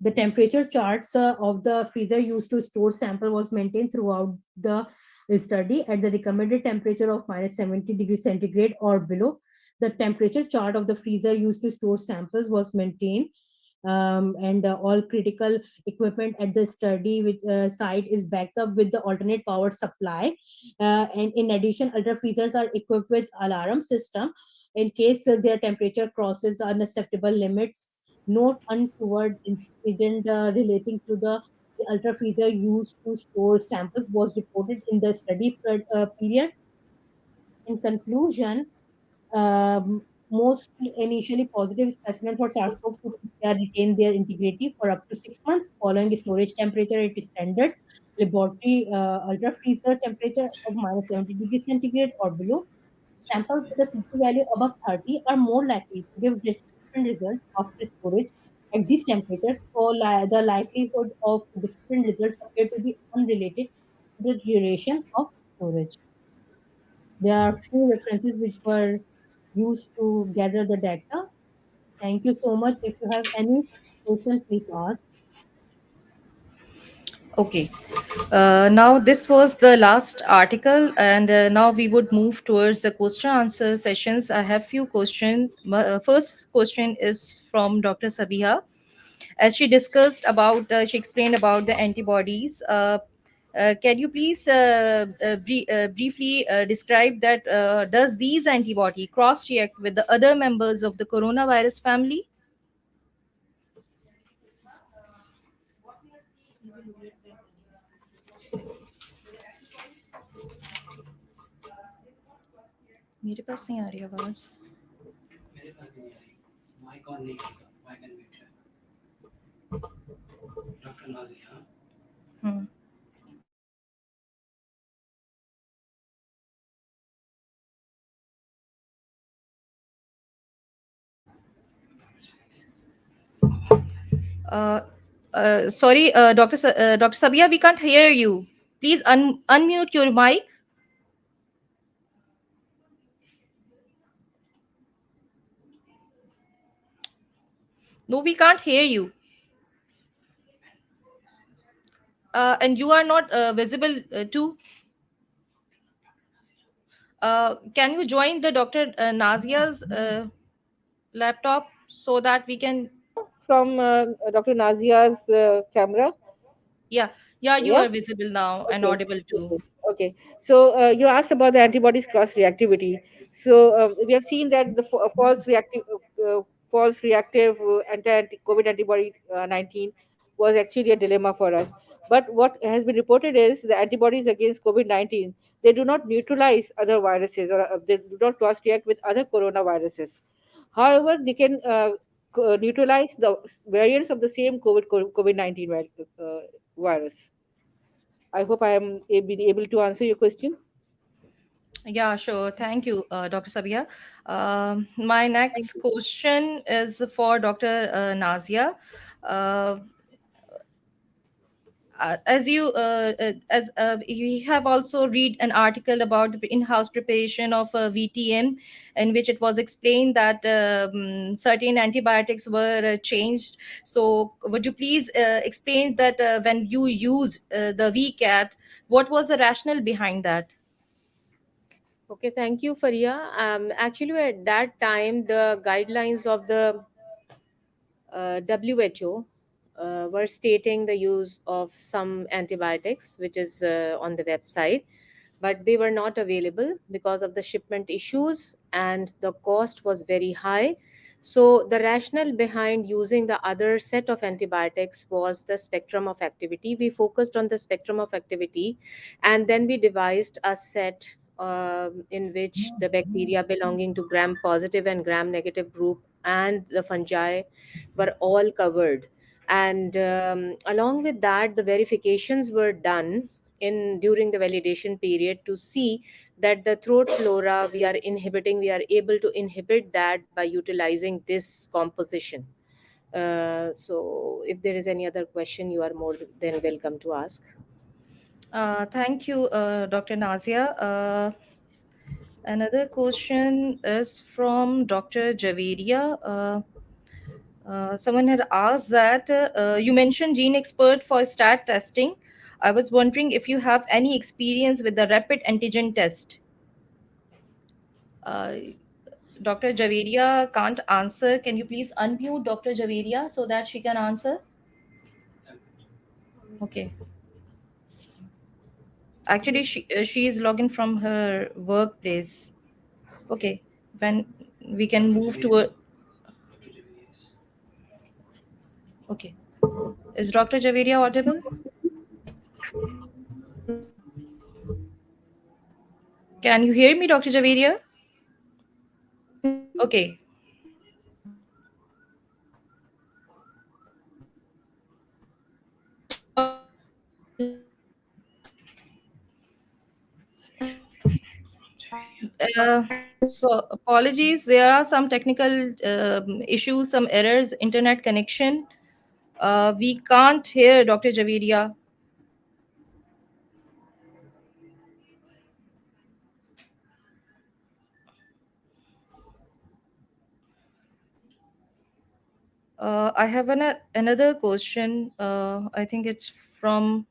The temperature charts of the freezer used to store sample was maintained throughout the study at the recommended temperature of minus 70 degrees centigrade or below. The temperature chart of the freezer used to store samples was maintained. And all critical equipment at the study site is backed up with the alternate power supply. And in addition, ultra freezers are equipped with alarm system in case their temperature crosses unacceptable limits. Note untoward incident relating to the ultra freezer used to store samples was reported in the study period. In conclusion, most initially positive specimens for SARS-CoV-2 PCR retain their integrity for up to 6 months following storage temperature at standard laboratory ultra freezer temperature of minus 70 degrees centigrade or below. Samples with a CT value above 30 are more likely to give different results after storage at these temperatures, so the likelihood of different results appear to be unrelated to the duration of storage. There are few references which were used to gather the data. Thank you so much. If you have any questions, please ask. Okay. Now, this was the last article, and now we would move towards the question answer sessions. I have few questions. First question is from Dr. Sabiha. As she discussed about, she explained about the antibodies. Can you please briefly describe that? Does these antibody cross react with the other members of the coronavirus family? मेरे पास नहीं आ रही आवाज मेरे पास भी नहीं आई mic on नहीं किया mic unmute है doctor Nazia Hmm. Uh, sorry, Dr. Sabia, we can't hear you. Please unmute your mic. No, we can't hear you. And you are not visible too. Can you join the Dr. Nazia's laptop so that we can? From Dr. Nazia's camera. Yeah, yeah, you Yeah. are visible now and Okay. audible too. Okay. Okay. So you asked about the antibodies cross reactivity. So we have seen that the false reactive anti-COVID antibody 19 was actually a dilemma for us. But what has been reported is the antibodies against COVID-19, they do not neutralize other viruses, or they do not cross react with other coronaviruses. However, they can neutralize the variants of the same COVID-19 virus. I hope I am been able to answer your question. Yeah, sure. Thank you, Dr. Sabia. My Thank next you. question is for Dr. Nazia. Uh, as we have also read an article about the in-house preparation of VTM, in which it was explained that certain antibiotics were changed. So, would you please explain that when you use the VCAT, what was the rationale behind that? Okay, thank you, Faria. Actually, at that time, the guidelines of the WHO were stating the use of some antibiotics, which is on the website, but they were not available because of the shipment issues and the cost was very high. So, the rationale behind using the other set of antibiotics was the spectrum of activity. We focused on the spectrum of activity and then we devised a set in which the bacteria belonging to gram positive and gram negative group and the fungi were all covered. And along with that, the verifications were done in during the validation period to see that the throat flora we are able to inhibit that by utilizing this composition. So if there is any other question, you are more than welcome to ask. Thank you, Dr. Nazia. Another question is from Dr. Javeria. Someone had asked that you mentioned gene expert for stat testing. I was wondering if you have any experience with the rapid antigen test. Uh, Dr. Javeria can't answer. Can you please unmute Dr. Javeria so that she can answer? Okay. Actually, she is logging from her workplace. Okay. When we can move to a. Okay. Is Dr. Javeria audible? Can you hear me, Dr. Javeria? Okay. So apologies, there are some technical issues, some errors, internet connection. We can't hear Dr. Javeria. I have another question. I think it's from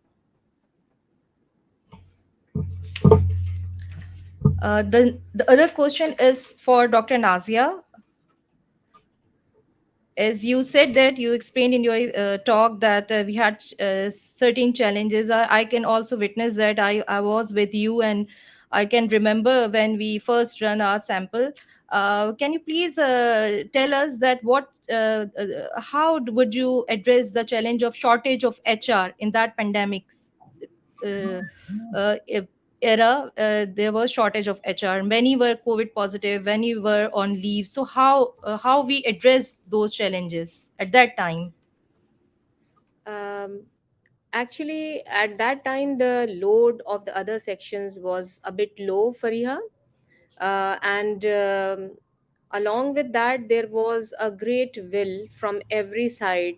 the other question is for Dr. Nazia. As you said that you explained in your talk that we had certain challenges. I can also witness that I was with you, and I can remember when we first run our sample. Can you please tell us that how would you address the challenge of shortage of HR in that pandemic uh, e- era? There was shortage of HR. Many were COVID positive. Many were on leave. So how we addressed those challenges at that time? Um, Actually, at that time, the load of the other sections was a bit low, Fariha. And along with that, there was a great will from every side.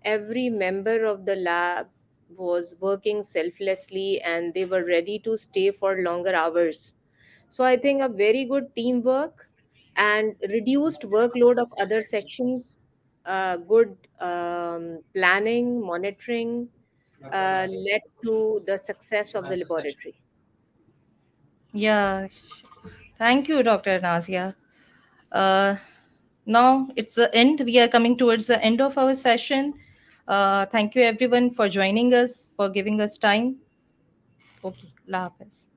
Every member of the lab was working selflessly and they were ready to stay for longer hours. So I think a very good teamwork and reduced workload of other sections, good planning, monitoring led to the success of the laboratory. Yeah, thank you, Dr. Nazia. Uh, Now it's the end. We are coming towards the end of our session. Thank you everyone for joining us, for giving us time. Okay, Allah Hafiz.